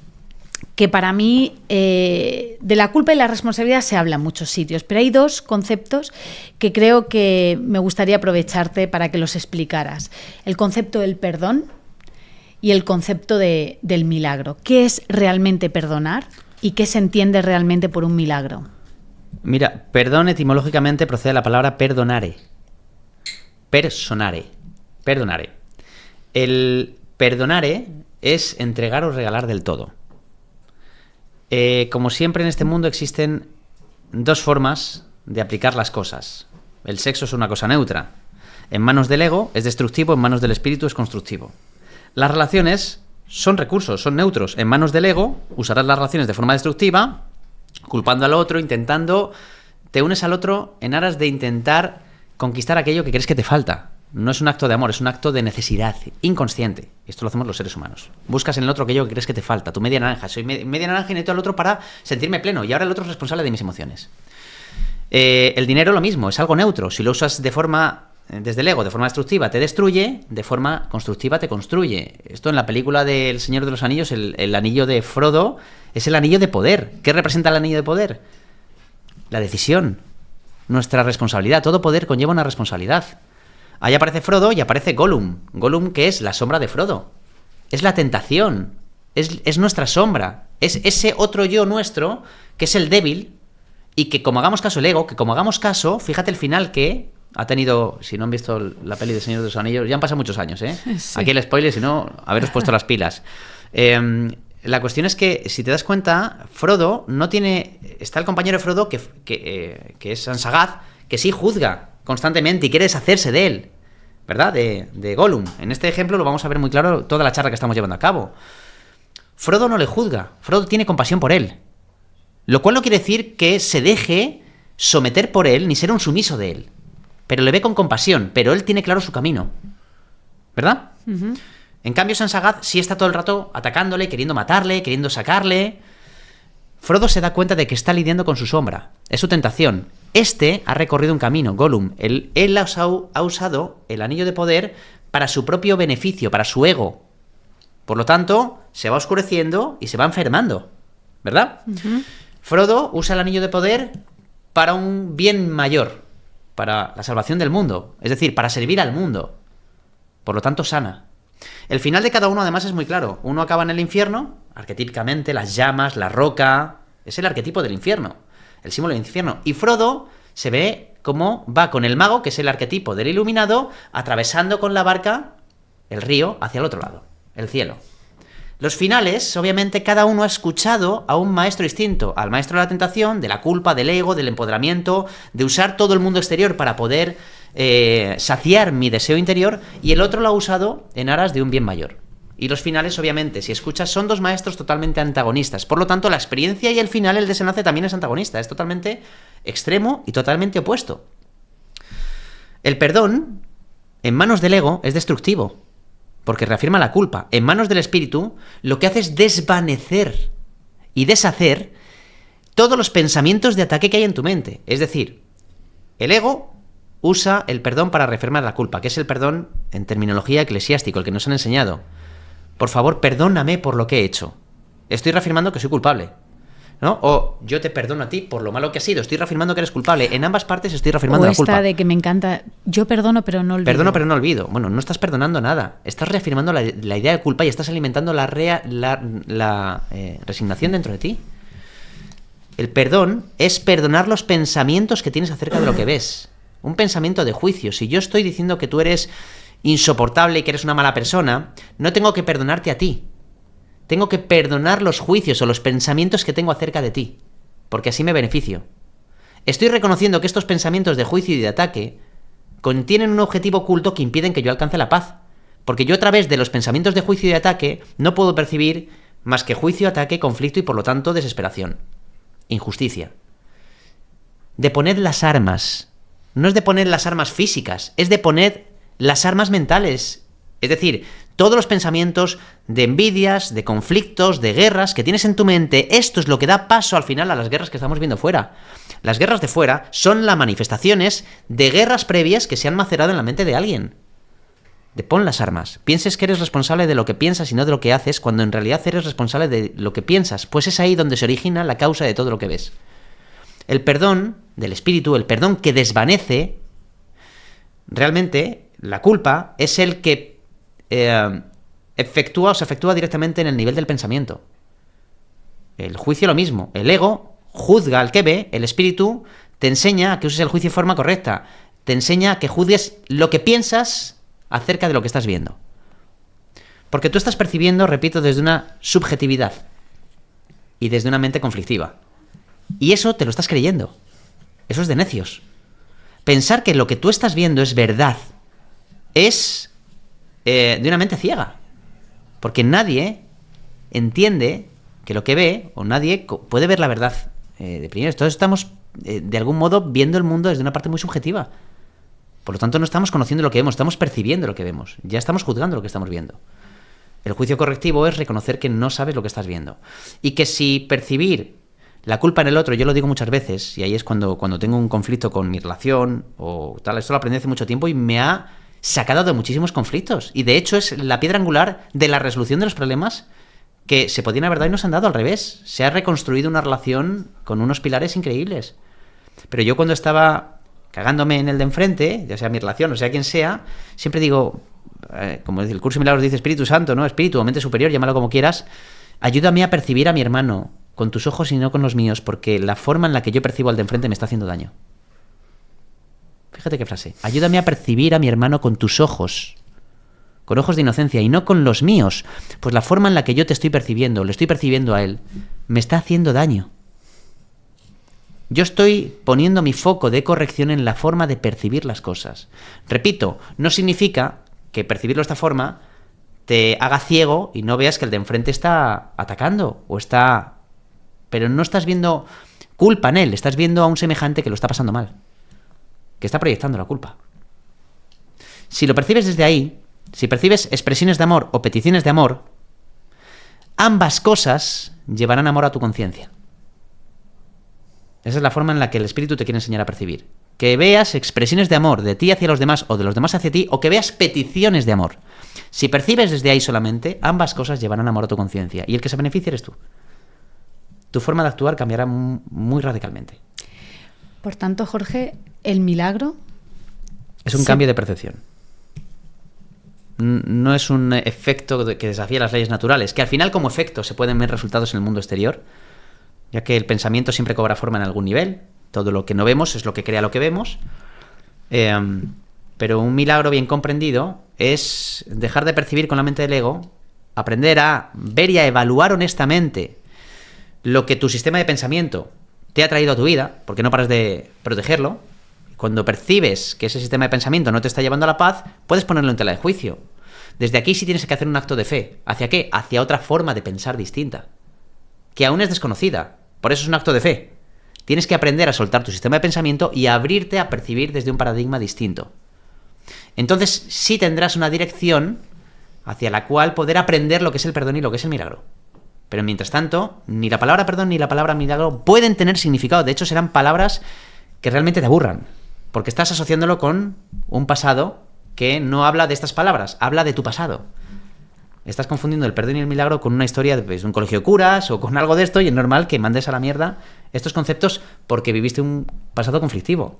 que para mí de la culpa y la responsabilidad se habla en muchos sitios, pero hay dos conceptos que creo que me gustaría aprovecharte para que los explicaras. El concepto del perdón y el concepto del milagro. ¿Qué es realmente perdonar y qué se entiende realmente por un milagro? Mira, perdón etimológicamente procede de la palabra perdonare. Personare. Perdonare. El perdonare es entregar o regalar del todo. Como siempre en este mundo existen dos formas de aplicar las cosas. El sexo es una cosa neutra. En manos del ego es destructivo, en manos del espíritu es constructivo. Las relaciones son recursos, son neutros. En manos del ego usarás las relaciones de forma destructiva, culpando al otro, te unes al otro en aras de intentar conquistar aquello que crees que te falta. No es un acto de amor, es un acto de necesidad inconsciente. Esto lo hacemos los seres humanos. Buscas en el otro aquello que crees que te falta. Tu media naranja. Soy media naranja y necesito al otro para sentirme pleno. Y ahora el otro es responsable de mis emociones. El dinero lo mismo, es algo neutro. Si lo usas desde el ego, de forma destructiva, te destruye. De forma constructiva te construye. Esto en la película de El Señor de los Anillos, el anillo de Frodo, es el anillo de poder. ¿Qué representa el anillo de poder? La decisión. Nuestra responsabilidad. Todo poder conlleva una responsabilidad. Ahí aparece Frodo y aparece Gollum. Gollum, que es la sombra de Frodo. Es la tentación. Es nuestra sombra. Es ese otro yo nuestro, que es el débil, y que como hagamos caso el ego, fíjate el final que ha tenido, si no han visto la peli de Señor de los Anillos, ya han pasado muchos años, ¿eh? Sí. Aquí el spoiler, si no, haberos puesto las pilas. la cuestión es que, si te das cuenta, Frodo no tiene... Está el compañero de Frodo, que es Sansagath, que sí juzga constantemente y quiere deshacerse de él, ¿verdad? De Gollum. En este ejemplo lo vamos a ver muy claro toda la charla que estamos llevando a cabo. Frodo no le juzga, Frodo tiene compasión por él. Lo cual no quiere decir que se deje someter por él, ni ser un sumiso de él. Pero le ve con compasión, pero él tiene claro su camino. ¿Verdad? Uh-huh. En cambio, Sansagath sí está todo el rato atacándole, queriendo matarle, queriendo sacarle. Frodo se da cuenta de que está lidiando con su sombra. Es su tentación. Este ha recorrido un camino, Gollum. Él ha usado el anillo de poder para su propio beneficio, para su ego. Por lo tanto, se va oscureciendo y se va enfermando. ¿Verdad? Uh-huh. Frodo usa el anillo de poder para un bien mayor, para la salvación del mundo. Es decir, para servir al mundo. Por lo tanto, sana. El final de cada uno, además, es muy claro. Uno acaba en el infierno, arquetípicamente, las llamas, la roca. Es el arquetipo del infierno, el símbolo del infierno. Y Frodo se ve cómo va con el mago, que es el arquetipo del iluminado, atravesando con la barca el río hacia el otro lado, el cielo. Los finales, obviamente, cada uno ha escuchado a un maestro distinto. Al maestro de la tentación, de la culpa, del ego, del empoderamiento, de usar todo el mundo exterior para poder saciar mi deseo interior, y el otro lo ha usado en aras de un bien mayor. Y los finales, obviamente, si escuchas, son dos maestros totalmente antagonistas. Por lo tanto, la experiencia y el final, el desenlace, también es antagonista. Es totalmente extremo y totalmente opuesto. El perdón, en manos del ego, es destructivo, porque reafirma la culpa. En manos del espíritu, lo que hace es desvanecer y deshacer todos los pensamientos de ataque que hay en tu mente. Es decir, el ego usa el perdón para reafirmar la culpa, que es el perdón en terminología eclesiástica, el que nos han enseñado. Por favor, perdóname por lo que he hecho. Estoy reafirmando que soy culpable, ¿no? O yo te perdono a ti por lo malo que has sido. Estoy reafirmando que eres culpable. En ambas partes estoy reafirmando la culpa. O esta de que me encanta, yo perdono pero no olvido. Perdono pero no olvido. Bueno, no estás perdonando nada. Estás reafirmando la idea de culpa y estás alimentando la resignación dentro de ti. El perdón es perdonar los pensamientos que tienes acerca de lo que ves. Un pensamiento de juicio. Si yo estoy diciendo que tú eres insoportable y que eres una mala persona, no tengo que perdonarte a ti. Tengo que perdonar los juicios o los pensamientos que tengo acerca de ti, porque así me beneficio. Estoy reconociendo que estos pensamientos de juicio y de ataque contienen un objetivo oculto que impiden que yo alcance la paz, porque yo a través de los pensamientos de juicio y de ataque no puedo percibir más que juicio, ataque, conflicto y por lo tanto desesperación, injusticia. Deponed las armas. No es de poner las armas físicas, es de poner las armas mentales. Es decir, todos los pensamientos de envidias, de conflictos, de guerras que tienes en tu mente, esto es lo que da paso al final a las guerras que estamos viendo fuera. Las guerras de fuera son las manifestaciones de guerras previas que se han macerado en la mente de alguien. Pon las armas. Pienses que eres responsable de lo que piensas y no de lo que haces, cuando en realidad eres responsable de lo que piensas, pues es ahí donde se origina la causa de todo lo que ves. El perdón del espíritu, el perdón que desvanece, realmente la culpa es el que se efectúa directamente en el nivel del pensamiento. El juicio lo mismo. El ego juzga al que ve, el espíritu te enseña a que uses el juicio de forma correcta, te enseña a que juzgues lo que piensas acerca de lo que estás viendo. Porque tú estás percibiendo, repito, desde una subjetividad y desde una mente conflictiva. Y eso te lo estás creyendo. Eso es de necios. Pensar que lo que tú estás viendo es verdad es de una mente ciega. Porque nadie entiende que lo que ve, o nadie puede ver la verdad de primero. Todos estamos, de algún modo, viendo el mundo desde una parte muy subjetiva. Por lo tanto, no estamos conociendo lo que vemos, estamos percibiendo lo que vemos. Ya estamos juzgando lo que estamos viendo. El juicio correctivo es reconocer que no sabes lo que estás viendo. Y que si percibir la culpa en el otro, yo lo digo muchas veces, y ahí es cuando tengo un conflicto con mi relación o tal, esto lo aprendí hace mucho tiempo y me ha sacado de muchísimos conflictos. Y de hecho es la piedra angular de la resolución de los problemas que se podían haber dado y no se han dado, al revés. Se ha reconstruido una relación con unos pilares increíbles. Pero yo cuando estaba cagándome en el de enfrente, ya sea mi relación o sea quien sea, siempre digo, como el curso de milagros dice Espíritu Santo, ¿no? Espíritu o mente superior, llámalo como quieras, ayúdame a percibir a mi hermano con tus ojos y no con los míos, porque la forma en la que yo percibo al de enfrente me está haciendo daño. Fíjate qué frase. Ayúdame a percibir a mi hermano con tus ojos, con ojos de inocencia y no con los míos, pues la forma en la que yo te estoy percibiendo, le estoy percibiendo a él, me está haciendo daño. Yo estoy poniendo mi foco de corrección en la forma de percibir las cosas. Repito, no significa que percibirlo de esta forma te haga ciego y no veas que el de enfrente está atacando o está... Pero no estás viendo culpa en él, estás viendo a un semejante que lo está pasando mal, que está proyectando la culpa. Si lo percibes desde ahí, si percibes expresiones de amor o peticiones de amor, ambas cosas llevarán amor a tu conciencia. Esa es la forma en la que el espíritu te quiere enseñar a percibir. Que veas expresiones de amor de ti hacia los demás o de los demás hacia ti, o que veas peticiones de amor. Si percibes desde ahí solamente, ambas cosas llevarán amor a tu conciencia. Y el que se beneficia eres tú. Tu forma de actuar cambiará muy radicalmente. Por tanto, Jorge, el milagro... Es un cambio de percepción. No es un efecto que desafía las leyes naturales, que al final como efecto se pueden ver resultados en el mundo exterior, ya que el pensamiento siempre cobra forma en algún nivel. Todo lo que no vemos es lo que crea lo que vemos. Pero un milagro bien comprendido es dejar de percibir con la mente del ego, aprender a ver y a evaluar honestamente lo que tu sistema de pensamiento te ha traído a tu vida, porque no paras de protegerlo. Cuando percibes que ese sistema de pensamiento no te está llevando a la paz, puedes ponerlo en tela de juicio. Desde aquí sí tienes que hacer un acto de fe. ¿Hacia qué? Hacia otra forma de pensar distinta, que aún es desconocida. Por eso es un acto de fe. Tienes que aprender a soltar tu sistema de pensamiento y a abrirte a percibir desde un paradigma distinto. Entonces sí tendrás una dirección hacia la cual poder aprender lo que es el perdón y lo que es el milagro. Pero mientras tanto, ni la palabra perdón ni la palabra milagro pueden tener significado. De hecho, serán palabras que realmente te aburran, porque estás asociándolo con un pasado que no habla de estas palabras, habla de tu pasado. Estás confundiendo el perdón y el milagro con una historia de un colegio de curas o con algo de esto, y es normal que mandes a la mierda estos conceptos porque viviste un pasado conflictivo.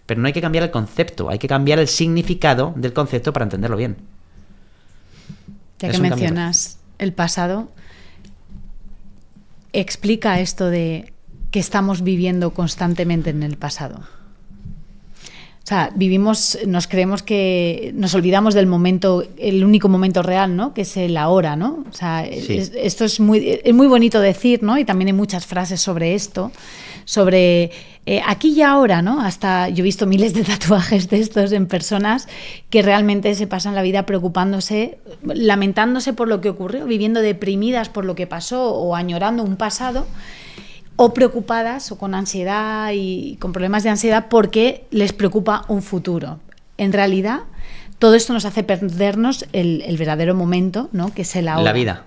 Pero no hay que cambiar el concepto, hay que cambiar el significado del concepto para entenderlo bien. Ya que mencionas el pasado, explica esto de que estamos viviendo constantemente en el pasado. O sea, nos creemos que nos olvidamos del momento, el único momento real, ¿no? Que es el ahora, ¿no? O sea, sí. Esto es muy bonito decir, ¿no? Y también hay muchas frases sobre esto, sobre aquí y ahora, ¿no? Hasta yo he visto miles de tatuajes de estos en personas que realmente se pasan la vida preocupándose, lamentándose por lo que ocurrió, viviendo deprimidas por lo que pasó o añorando un pasado, o preocupadas o con ansiedad y con problemas de ansiedad porque les preocupa un futuro. En realidad, todo esto nos hace perdernos el verdadero momento, ¿no? Que es el ahora. La vida.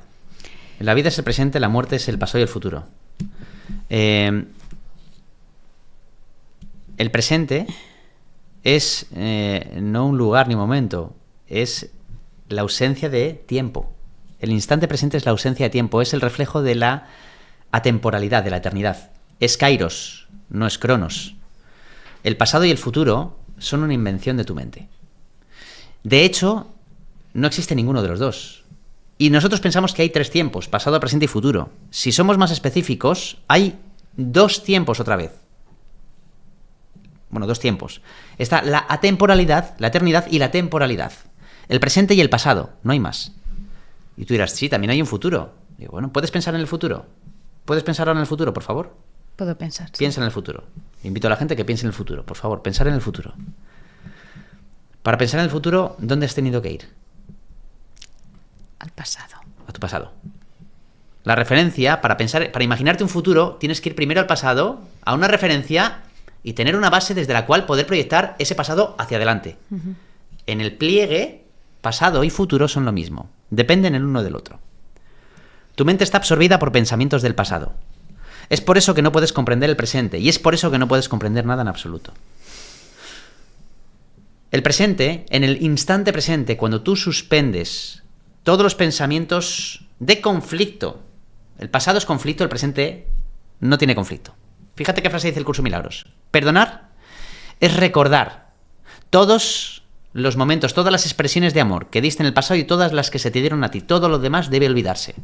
La vida es el presente, la muerte es el pasado y el futuro. El presente es no un lugar ni momento, es la ausencia de tiempo. El instante presente es la ausencia de tiempo, es el reflejo de la atemporalidad, de la eternidad. Es kairos, no es cronos. El pasado y el futuro son una invención de tu mente. De hecho, no existe ninguno de los dos. Y nosotros pensamos que hay 3 tiempos, pasado, presente y futuro. Si somos más específicos, hay 2 tiempos otra vez. Bueno, 2 tiempos. Está la atemporalidad, la eternidad y la temporalidad. El presente y el pasado, no hay más. Y tú dirás, sí, también hay un futuro. Digo, bueno, ¿puedes pensar en el futuro? ¿Puedes pensar ahora en el futuro, por favor? Puedo pensar. Sí. Piensa en el futuro. Invito a la gente que piense en el futuro, por favor, pensar en el futuro. Para pensar en el futuro, ¿dónde has tenido que ir? Al pasado. A tu pasado. La referencia, para imaginarte un futuro, tienes que ir primero al pasado, a una referencia y tener una base desde la cual poder proyectar ese pasado hacia adelante. Uh-huh. En el pliegue, pasado y futuro son lo mismo. Dependen el uno del otro. Tu mente está absorbida por pensamientos del pasado. Es por eso que no puedes comprender el presente y es por eso que no puedes comprender nada en absoluto. El presente, en el instante presente, cuando tú suspendes todos los pensamientos de conflicto, el pasado es conflicto, el presente no tiene conflicto. Fíjate qué frase dice el Curso de Milagros. Perdonar es recordar todos los momentos, todas las expresiones de amor que diste en el pasado y todas las que se te dieron a ti. Todo lo demás debe olvidarse.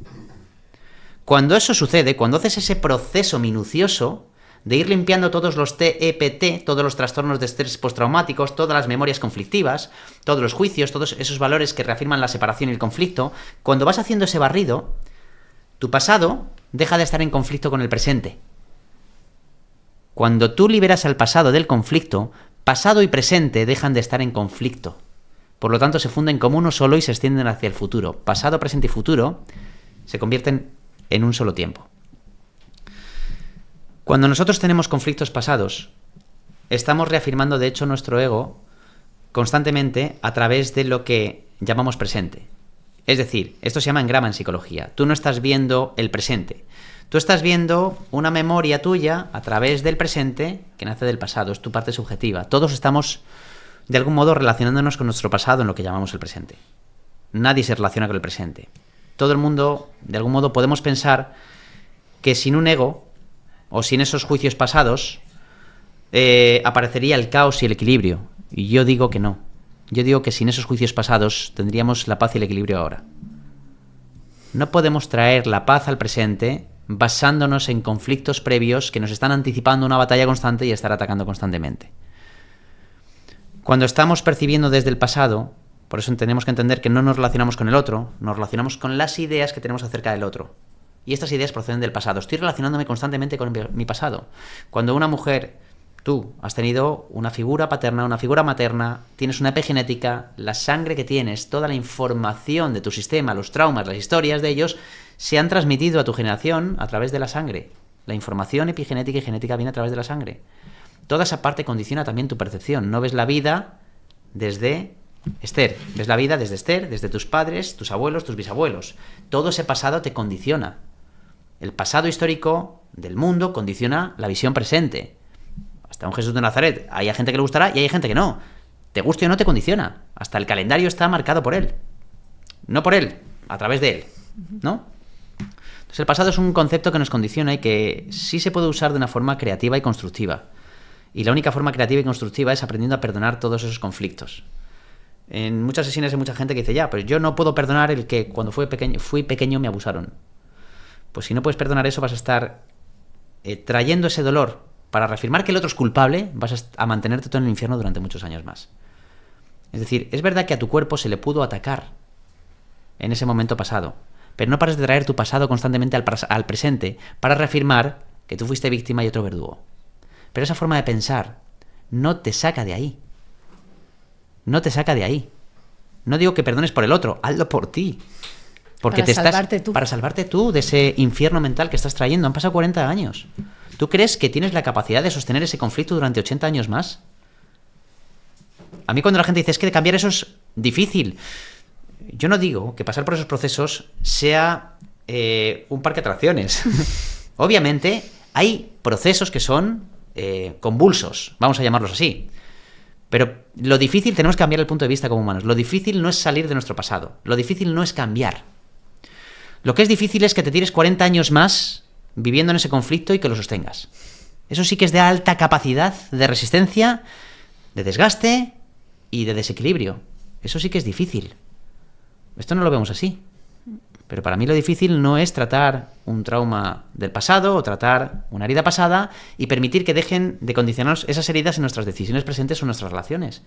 Cuando eso sucede, cuando haces ese proceso minucioso de ir limpiando todos los TEPT, todos los trastornos de estrés postraumáticos, todas las memorias conflictivas, todos los juicios, todos esos valores que reafirman la separación y el conflicto. Cuando vas haciendo ese barrido, tu pasado deja de estar en conflicto con el presente. Cuando tú liberas al pasado del conflicto, pasado y presente dejan de estar en conflicto. Por lo tanto, se funden como uno solo y se extienden hacia el futuro. Pasado, presente y futuro se convierten en un solo tiempo. Cuando nosotros tenemos conflictos pasados, estamos reafirmando, de hecho, nuestro ego constantemente a través de lo que llamamos presente. Es decir, esto se llama engrama en psicología. Tú no estás viendo el presente. Tú estás viendo una memoria tuya a través del presente que nace del pasado. Es tu parte subjetiva. Todos estamos, de algún modo, relacionándonos con nuestro pasado en lo que llamamos el presente. Nadie se relaciona con el presente. Todo el mundo, de algún modo, podemos pensar que sin un ego o sin esos juicios pasados aparecería el caos y el equilibrio. Y yo digo que no. Yo digo que sin esos juicios pasados tendríamos la paz y el equilibrio ahora. No podemos traer la paz al presente basándonos en conflictos previos que nos están anticipando una batalla constante y estar atacando constantemente. Cuando estamos percibiendo desde el pasado, por eso tenemos que entender que no nos relacionamos con el otro, nos relacionamos con las ideas que tenemos acerca del otro. Y estas ideas proceden del pasado. Estoy relacionándome constantemente con mi pasado. Cuando una mujer, tú, has tenido una figura paterna, una figura materna, tienes una epigenética, la sangre que tienes, toda la información de tu sistema, los traumas, las historias de ellos, se han transmitido a tu generación a través de la sangre. La información epigenética y genética viene a través de la sangre. Toda esa parte condiciona también tu percepción. No ves la vida desde Esther. Ves la vida desde Esther, desde tus padres, tus abuelos, tus bisabuelos. Todo ese pasado te condiciona. El pasado histórico del mundo condiciona la visión presente. Hasta un Jesús de Nazaret. Hay gente que le gustará y hay gente que no. Te guste o no, te condiciona. Hasta el calendario está marcado por él. No por él, a través de él. ¿No? Entonces el pasado es un concepto que nos condiciona y que sí se puede usar de una forma creativa y constructiva. Y la única forma creativa y constructiva es aprendiendo a perdonar todos esos conflictos. En muchas sesiones hay mucha gente que dice, ya, pero yo no puedo perdonar el que cuando fui pequeño me abusaron. Pues si no puedes perdonar eso, vas a estar trayendo ese dolor para reafirmar que el otro es culpable, vas a mantenerte todo en el infierno durante muchos años más. Es decir, es verdad que a tu cuerpo se le pudo atacar en ese momento pasado, pero no pares de traer tu pasado constantemente al presente para reafirmar que tú fuiste víctima y otro verdugo. Pero esa forma de pensar no te saca de ahí. No te saca de ahí. No digo que perdones por el otro, hazlo por ti. Porque para salvarte tú de ese infierno mental que estás trayendo. Han pasado 40 años. ¿Tú crees que tienes la capacidad de sostener ese conflicto durante 80 años más? A mí cuando la gente dice es que cambiar eso es difícil, yo no digo que pasar por esos procesos sea un parque de atracciones. Obviamente hay procesos que son convulsos, vamos a llamarlos así. Pero lo difícil, tenemos que cambiar el punto de vista como humanos. Lo difícil no es salir de nuestro pasado. Lo difícil no es cambiar. Lo que es difícil es que te tires 40 años más viviendo en ese conflicto y que lo sostengas. Eso sí que es de alta capacidad de resistencia, de desgaste y de desequilibrio. Eso sí que es difícil. Esto no lo vemos así. Pero para mí lo difícil no es tratar un trauma del pasado o tratar una herida pasada y permitir que dejen de condicionarnos esas heridas en nuestras decisiones presentes o en nuestras relaciones.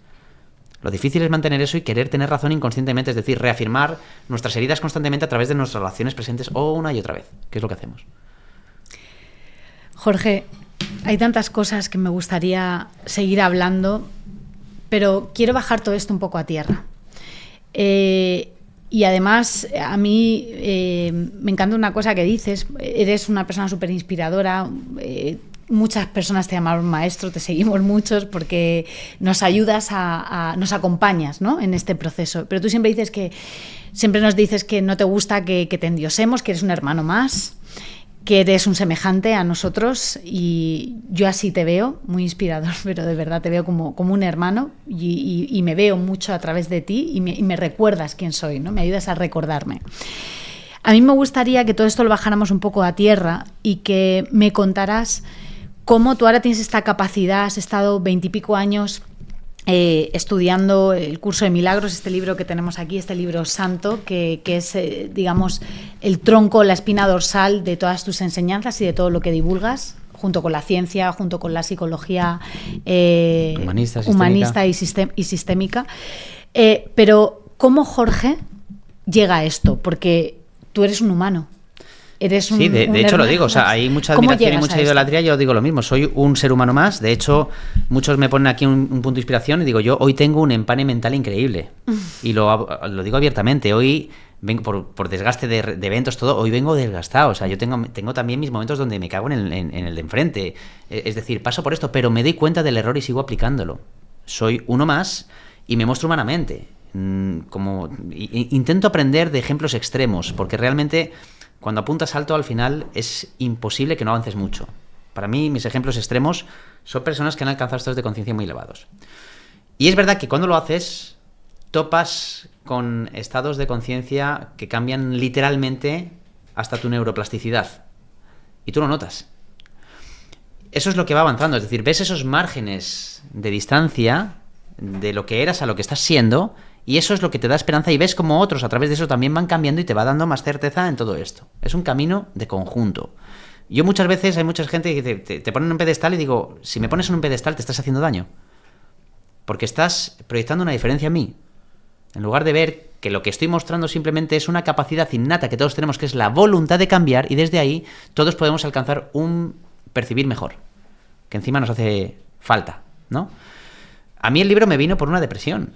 Lo difícil es mantener eso y querer tener razón inconscientemente, es decir, reafirmar nuestras heridas constantemente a través de nuestras relaciones presentes una y otra vez, que es lo que hacemos. Jorge, hay tantas cosas que me gustaría seguir hablando, pero quiero bajar todo esto un poco a tierra. Y además, a mí me encanta una cosa que dices, eres una persona súper inspiradora, muchas personas te llaman maestro, te seguimos muchos porque nos ayudas, nos acompañas, ¿no?, en este proceso. Pero tú siempre nos dices que no te gusta que te endiosemos, que eres un hermano más, que eres un semejante a nosotros, y yo así te veo, muy inspirador, pero de verdad te veo como un hermano y me veo mucho a través de ti y me recuerdas quién soy, ¿no? Me ayudas a recordarme. A mí me gustaría que todo esto lo bajáramos un poco a tierra y que me contaras cómo tú ahora tienes esta capacidad, has estado 20 y pico años estudiando el curso de milagros, este libro que tenemos aquí, este libro santo, que es, digamos, el tronco, la espina dorsal de todas tus enseñanzas y de todo lo que divulgas, junto con la ciencia, junto con la psicología humanista y sistémica. Pero ¿cómo Jorge llega a esto? Porque tú eres un humano. Eres sí, de hecho lo digo, o sea, hay mucha admiración y mucha idolatría, yo digo lo mismo, soy un ser humano más, de hecho muchos me ponen aquí un punto de inspiración y digo, yo hoy tengo un empane mental increíble, y lo digo abiertamente, hoy vengo por desgaste de eventos, todo, hoy vengo desgastado, o sea, yo tengo también mis momentos donde me cago en el de enfrente, es decir, paso por esto, pero me doy cuenta del error y sigo aplicándolo, soy uno más y me muestro humanamente, intento aprender de ejemplos extremos, porque realmente cuando apuntas alto, al final es imposible que no avances mucho. Para mí, mis ejemplos extremos son personas que han alcanzado estados de conciencia muy elevados. Y es verdad que cuando lo haces, topas con estados de conciencia que cambian literalmente hasta tu neuroplasticidad. Y tú lo notas. Eso es lo que va avanzando. Es decir, ves esos márgenes de distancia de lo que eras a lo que estás siendo. Y eso es lo que te da esperanza y ves como otros a través de eso también van cambiando y te va dando más certeza en todo esto. Es un camino de conjunto. Yo muchas veces, hay mucha gente que te ponen en un pedestal y digo, si me pones en un pedestal te estás haciendo daño. Porque estás proyectando una diferencia en mí. En lugar de ver que lo que estoy mostrando simplemente es una capacidad innata que todos tenemos, que es la voluntad de cambiar, y desde ahí todos podemos alcanzar un percibir mejor. Que encima nos hace falta, ¿no? A mí el libro me vino por una depresión.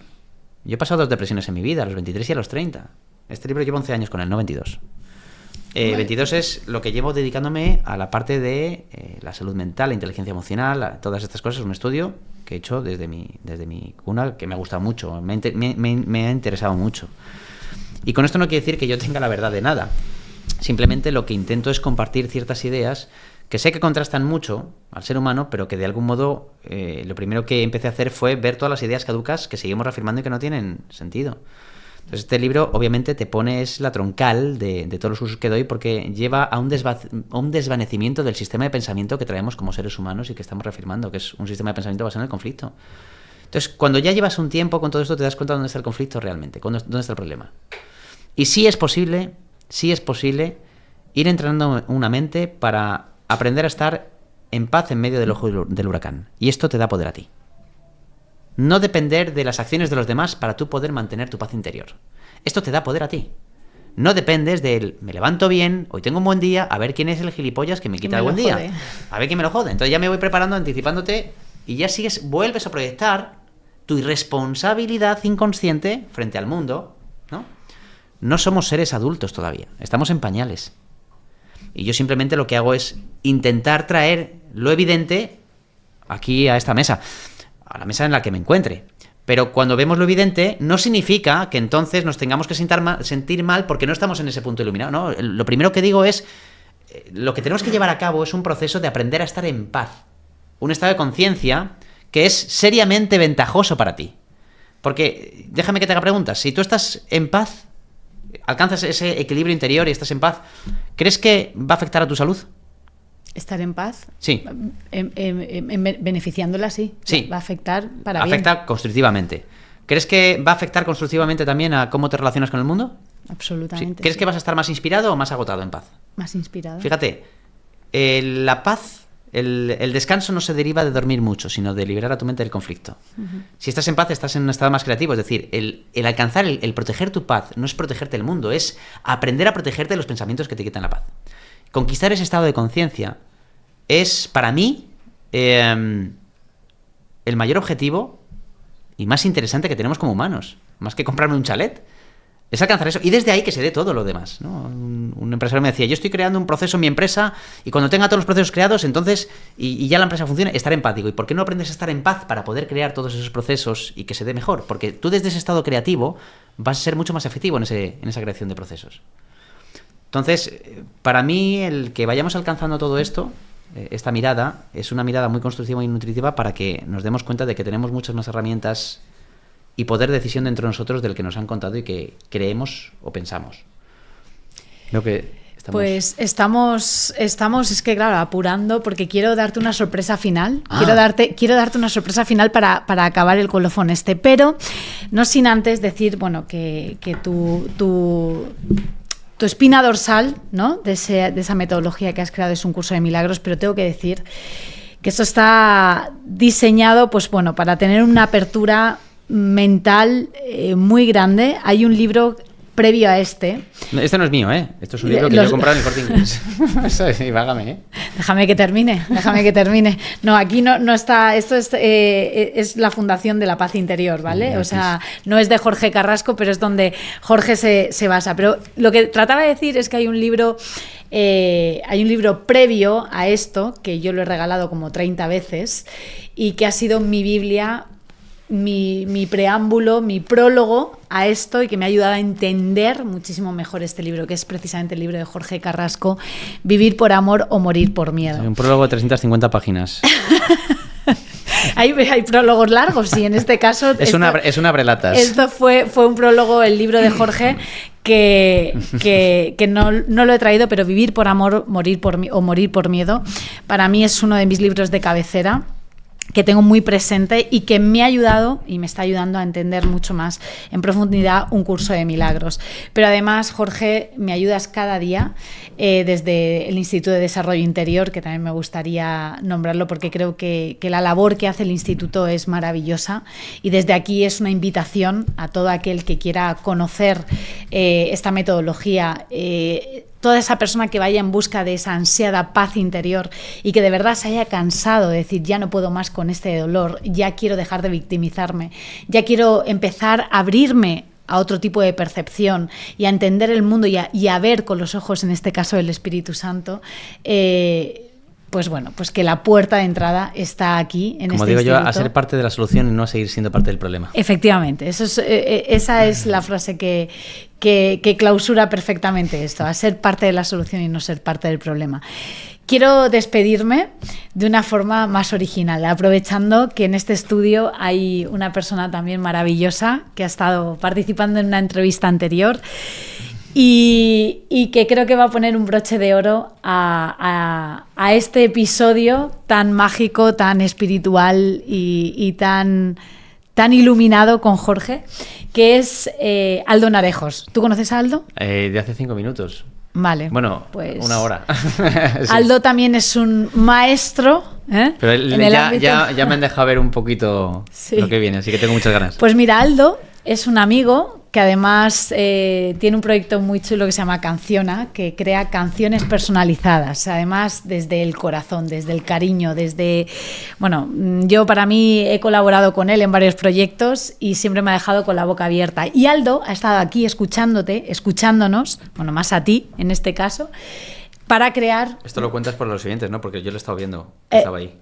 Yo he pasado 2 depresiones en mi vida, a los 23 y a los 30. Este libro llevo 11 años con él, no 22. 22 es lo que llevo dedicándome a la parte de la salud mental, la inteligencia emocional, a todas estas cosas. Un estudio que he hecho desde mi cuna, que me ha gustado mucho, me ha interesado mucho. Y con esto no quiere decir que yo tenga la verdad de nada. Simplemente lo que intento es compartir ciertas ideas que sé que contrastan mucho al ser humano, pero que de algún modo lo primero que empecé a hacer fue ver todas las ideas caducas que seguimos reafirmando y que no tienen sentido. Entonces este libro obviamente te pones la troncal de todos los usos que doy, porque lleva a un desvanecimiento del sistema de pensamiento que traemos como seres humanos y que estamos reafirmando, que es un sistema de pensamiento basado en el conflicto. Entonces cuando ya llevas un tiempo con todo esto te das cuenta de dónde está el conflicto realmente, dónde está el problema. Y sí es posible ir entrenando una mente para aprender a estar en paz en medio del ojo del huracán. Y esto te da poder a ti. No depender de las acciones de los demás para tú poder mantener tu paz interior. Esto te da poder a ti. No dependes del me levanto bien, hoy tengo un buen día, a ver quién es el gilipollas que me quita el buen día. A ver quién me lo jode. Entonces ya me voy preparando, anticipándote, y ya vuelves a proyectar tu irresponsabilidad inconsciente frente al mundo, ¿no? No somos seres adultos todavía, estamos en pañales. Y yo simplemente lo que hago es intentar traer lo evidente aquí a esta mesa, a la mesa en la que me encuentre. Pero cuando vemos lo evidente, no significa que entonces nos tengamos que sentir mal porque no estamos en ese punto iluminado. No, lo primero que digo es, lo que tenemos que llevar a cabo es un proceso de aprender a estar en paz. Un estado de conciencia que es seriamente ventajoso para ti. Porque, déjame que te haga preguntas, si tú estás en paz, alcanzas ese equilibrio interior y estás en paz, ¿crees que va a afectar a tu salud? ¿Estar en paz? Sí. Beneficiándola, sí. Sí. Va a afectar para bien. Afecta constructivamente. ¿Crees que va a afectar constructivamente también a cómo te relacionas con el mundo? Absolutamente. Sí. ¿Crees que vas a estar más inspirado o más agotado en paz? Más inspirado. Fíjate, la paz, el descanso no se deriva de dormir mucho, sino de liberar a tu mente del conflicto. Uh-huh. Si estás en paz, estás en un estado más creativo. Es decir, el alcanzar, el proteger tu paz no es protegerte del mundo, es aprender a protegerte de los pensamientos que te quitan la paz. Conquistar ese estado de conciencia es, para mí, el mayor objetivo y más interesante que tenemos como humanos. Más que comprarme un chalet, es alcanzar eso. Y desde ahí que se dé todo lo demás, ¿no? Un empresario me decía, yo estoy creando un proceso en mi empresa y cuando tenga todos los procesos creados, entonces, y ya la empresa funciona, estar en paz. Digo, ¿y por qué no aprendes a estar en paz para poder crear todos esos procesos y que se dé mejor? Porque tú desde ese estado creativo vas a ser mucho más efectivo en esa creación de procesos. Entonces, para mí, el que vayamos alcanzando todo esto, esta mirada, es una mirada muy constructiva y nutritiva para que nos demos cuenta de que tenemos muchas más herramientas y poder de decisión dentro de nosotros del que nos han contado y que creemos o pensamos. Creo que pues estamos, es que claro, apurando porque quiero darte una sorpresa final. Quiero darte una sorpresa final para acabar el colofón tu espina dorsal, ¿no? de esa metodología que has creado es un curso de milagros, pero tengo que decir que esto está diseñado, pues bueno, para tener una apertura mental muy grande. Hay un libro previo a este. Este no es mío, ¿eh? Esto es un libro que yo he comprado en el Corte Inglés. Eso es, vágame, ¿eh? Déjame que termine. No, aquí no está. Esto es la Fundación de la Paz Interior, ¿vale? O sea, no es de Jorge Carrasco, pero es donde Jorge se basa. Pero lo que trataba de decir es que hay un libro previo a esto, que yo lo he regalado como 30 veces, y que ha sido mi Biblia, mi preámbulo, mi prólogo a esto, y que me ha ayudado a entender muchísimo mejor este libro, que es precisamente el libro de Jorge Carrasco, Vivir por amor o morir por miedo. Un prólogo de 350 páginas. Hay prólogos largos, y en este caso es una brelatas. Esto fue un prólogo, el libro de Jorge, que no lo he traído, pero Vivir por amor, morir por miedo, para mí es uno de mis libros de cabecera, que tengo muy presente y que me ha ayudado y me está ayudando a entender mucho más en profundidad un curso de milagros. Pero además, Jorge, me ayudas cada día desde el Instituto de Desarrollo Interior, que también me gustaría nombrarlo porque creo que la labor que hace el Instituto es maravillosa, y desde aquí es una invitación a todo aquel que quiera conocer esta metodología, toda esa persona que vaya en busca de esa ansiada paz interior y que de verdad se haya cansado de decir, ya no puedo más con este dolor, ya quiero dejar de victimizarme, ya quiero empezar a abrirme a otro tipo de percepción y a entender el mundo y a ver con los ojos, en este caso, del Espíritu Santo, pues bueno, pues que la puerta de entrada está aquí, en Como este digo yo, instituto. a ser parte de la solución y no a seguir siendo parte del problema. Efectivamente, esa es la frase que clausura perfectamente esto, a ser parte de la solución y no ser parte del problema. Quiero despedirme de una forma más original, aprovechando que en este estudio hay una persona también maravillosa que ha estado participando en una entrevista anterior y que creo que va a poner un broche de oro a este episodio tan mágico, tan espiritual y tan iluminado con Jorge, que es Aldo Narejos. ¿Tú conoces a Aldo? De hace 5 minutos. Vale. Bueno, pues 1 hora. Sí. Aldo también es un maestro. Pero ya me han dejado ver un poquito lo que viene, así que tengo muchas ganas. Pues mira, Aldo es un amigo que además tiene un proyecto muy chulo que se llama Canciona, que crea canciones personalizadas, además desde el corazón, desde el cariño, bueno, yo para mí he colaborado con él en varios proyectos y siempre me ha dejado con la boca abierta. Y Aldo ha estado aquí escuchándonos, bueno, más a ti en este caso, para crear... Esto lo cuentas por los oyentes, ¿no? Porque yo lo he estado viendo, estaba ahí.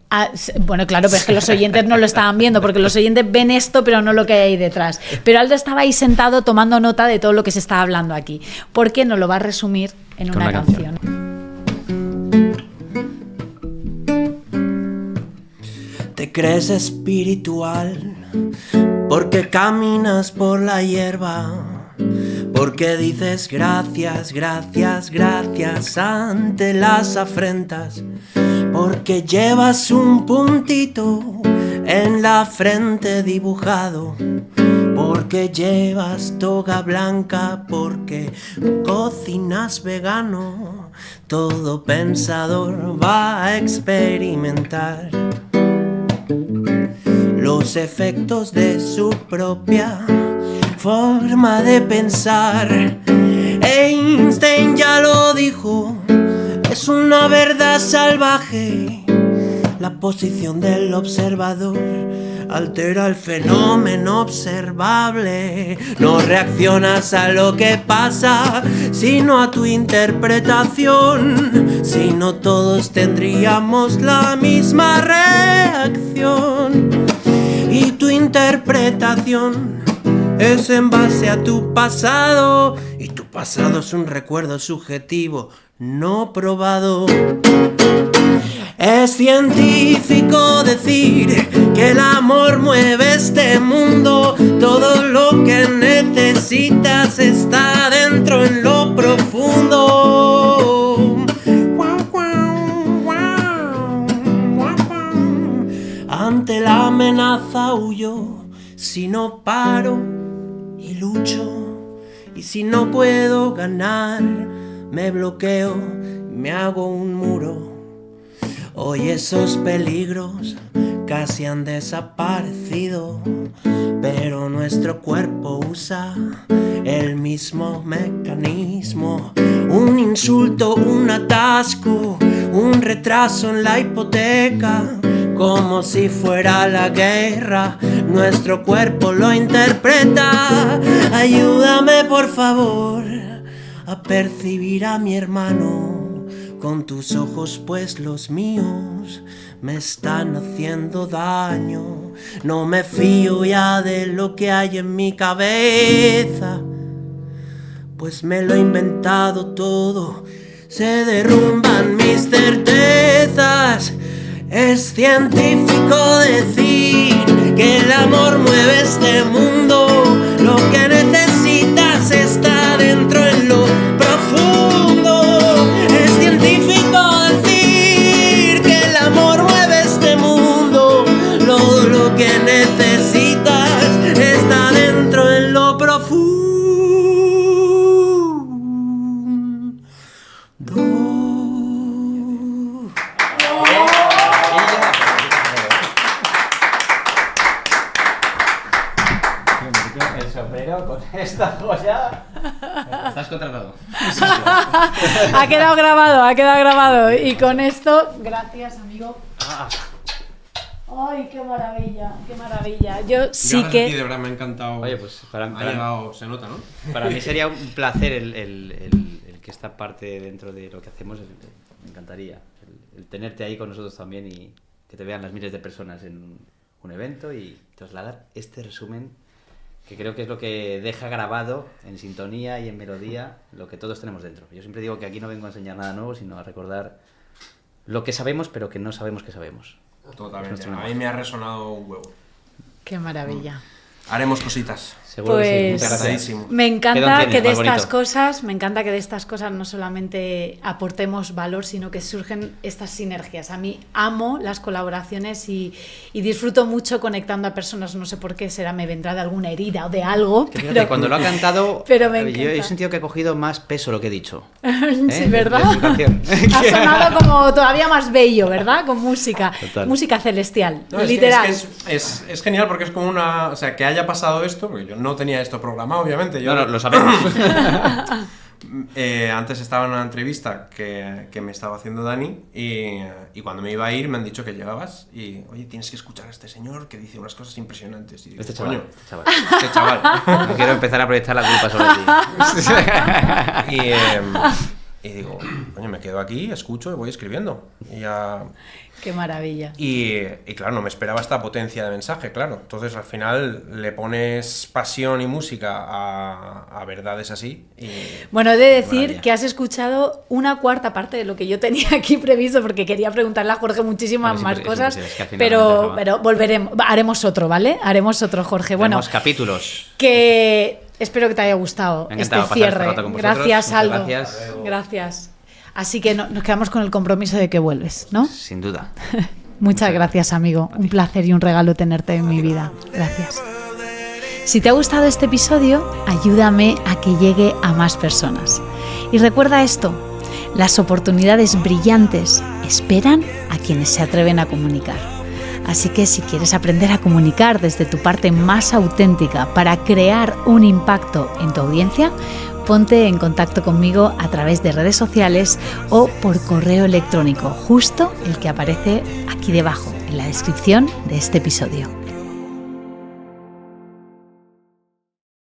Bueno, claro, pero es que los oyentes no lo estaban viendo, porque los oyentes ven esto, pero no lo que hay ahí detrás. Pero Aldo estaba ahí sentado tomando nota de todo lo que se estaba hablando aquí, porque nos lo va a resumir en una canción. Te crees espiritual porque caminas por la hierba, porque dices gracias, gracias, gracias ante las afrentas, porque llevas un puntito en la frente dibujado, porque llevas toga blanca, porque cocinas vegano. Todo pensador va a experimentar los efectos de su propia forma de pensar. Einstein ya lo dijo, es una verdad salvaje. La posición del observador altera el fenómeno observable. No reaccionas a lo que pasa, sino a tu interpretación. Si no, todos tendríamos la misma reacción. Y tu interpretación es en base a tu pasado, y tu pasado es un recuerdo subjetivo no probado. Es científico decir que el amor mueve este mundo. Todo lo que necesitas está dentro en lo profundo. Ante la amenaza huyo, si no paro y lucho, Y si no puedo ganar, me bloqueo, me hago un muro. Hoy esos peligros casi han desaparecido, pero nuestro cuerpo usa el mismo mecanismo. Un insulto, un atasco, un retraso en la hipoteca, como si fuera la guerra, nuestro cuerpo lo interpreta. Ayúdame por favor a percibir a mi hermano con tus ojos, pues los míos me están haciendo daño. No me fío ya de lo que hay en mi cabeza, pues me lo he inventado todo. Se derrumban mis certezas. Es científico decir que el amor mueve este mundo. Lo que necesitas está dentro en lo profundo. Es científico decir que el amor mueve este mundo. Lo que necesitas está dentro en lo profundo. Con esta joya estás contratado. Ha quedado grabado. Y con esto, gracias, amigo. Ay, qué maravilla. Yo sí que... De verdad me ha encantado. Oye, pues se nota, ¿no? Para mí sería un placer el que esta parte dentro de lo que hacemos, me encantaría. El tenerte ahí con nosotros también y que te vean las miles de personas en un evento y trasladar este resumen, que creo que es lo que deja grabado en sintonía y en melodía lo que todos tenemos dentro. Yo siempre digo que aquí no vengo a enseñar nada nuevo, sino a recordar lo que sabemos, pero que no sabemos que sabemos. Totalmente. A mí me ha resonado un huevo. Qué maravilla. Haremos cositas. Seguro pues, que sí. Encantadísimo. Me encanta que de estas bonito? cosas no solamente aportemos valor, sino que surgen estas sinergias. A mí amo las colaboraciones y disfruto mucho conectando a personas. No sé por qué, me vendrá de alguna herida o de algo. Pero cuando lo ha cantado, pero me yo he sentido que ha cogido más peso lo que he dicho. Sí, ¿verdad? Ha sonado como todavía más bello, ¿verdad? Con música. Total. Música celestial, No, literal. Es genial porque es como una... O sea, que haya pasado esto, porque yo no tenía esto programado, obviamente. No, lo sabemos. Antes estaba en una entrevista que me estaba haciendo Dani y cuando me iba a ir me han dicho que llegabas y, oye, tienes que escuchar a este señor que dice unas cosas impresionantes. Y digo, Este chaval. este chaval. No quiero empezar a proyectar la culpa sobre ti. Y digo, coño, me quedo aquí, escucho y voy escribiendo. Y ya... Qué maravilla. Y claro, no me esperaba esta potencia de mensaje, claro. Entonces al final le pones pasión y música a verdades así. Bueno, he de decir que has escuchado una cuarta parte de lo que yo tenía aquí previsto, porque quería preguntarle a Jorge muchísimas más cosas, pero volveremos, haremos otro, ¿vale? Haremos otro, Jorge. Bueno, capítulos. Que espero que te haya gustado este cierre. Gracias, Aldo. Gracias. Así que nos quedamos con el compromiso de que vuelves, ¿no? Sin duda. Muchas gracias, amigo. Un placer y un regalo tenerte en mi vida. Gracias. Si te ha gustado este episodio, ayúdame a que llegue a más personas. Y recuerda esto, las oportunidades brillantes esperan a quienes se atreven a comunicar. Así que si quieres aprender a comunicar desde tu parte más auténtica para crear un impacto en tu audiencia, ponte en contacto conmigo a través de redes sociales o por correo electrónico, justo el que aparece aquí debajo, en la descripción de este episodio.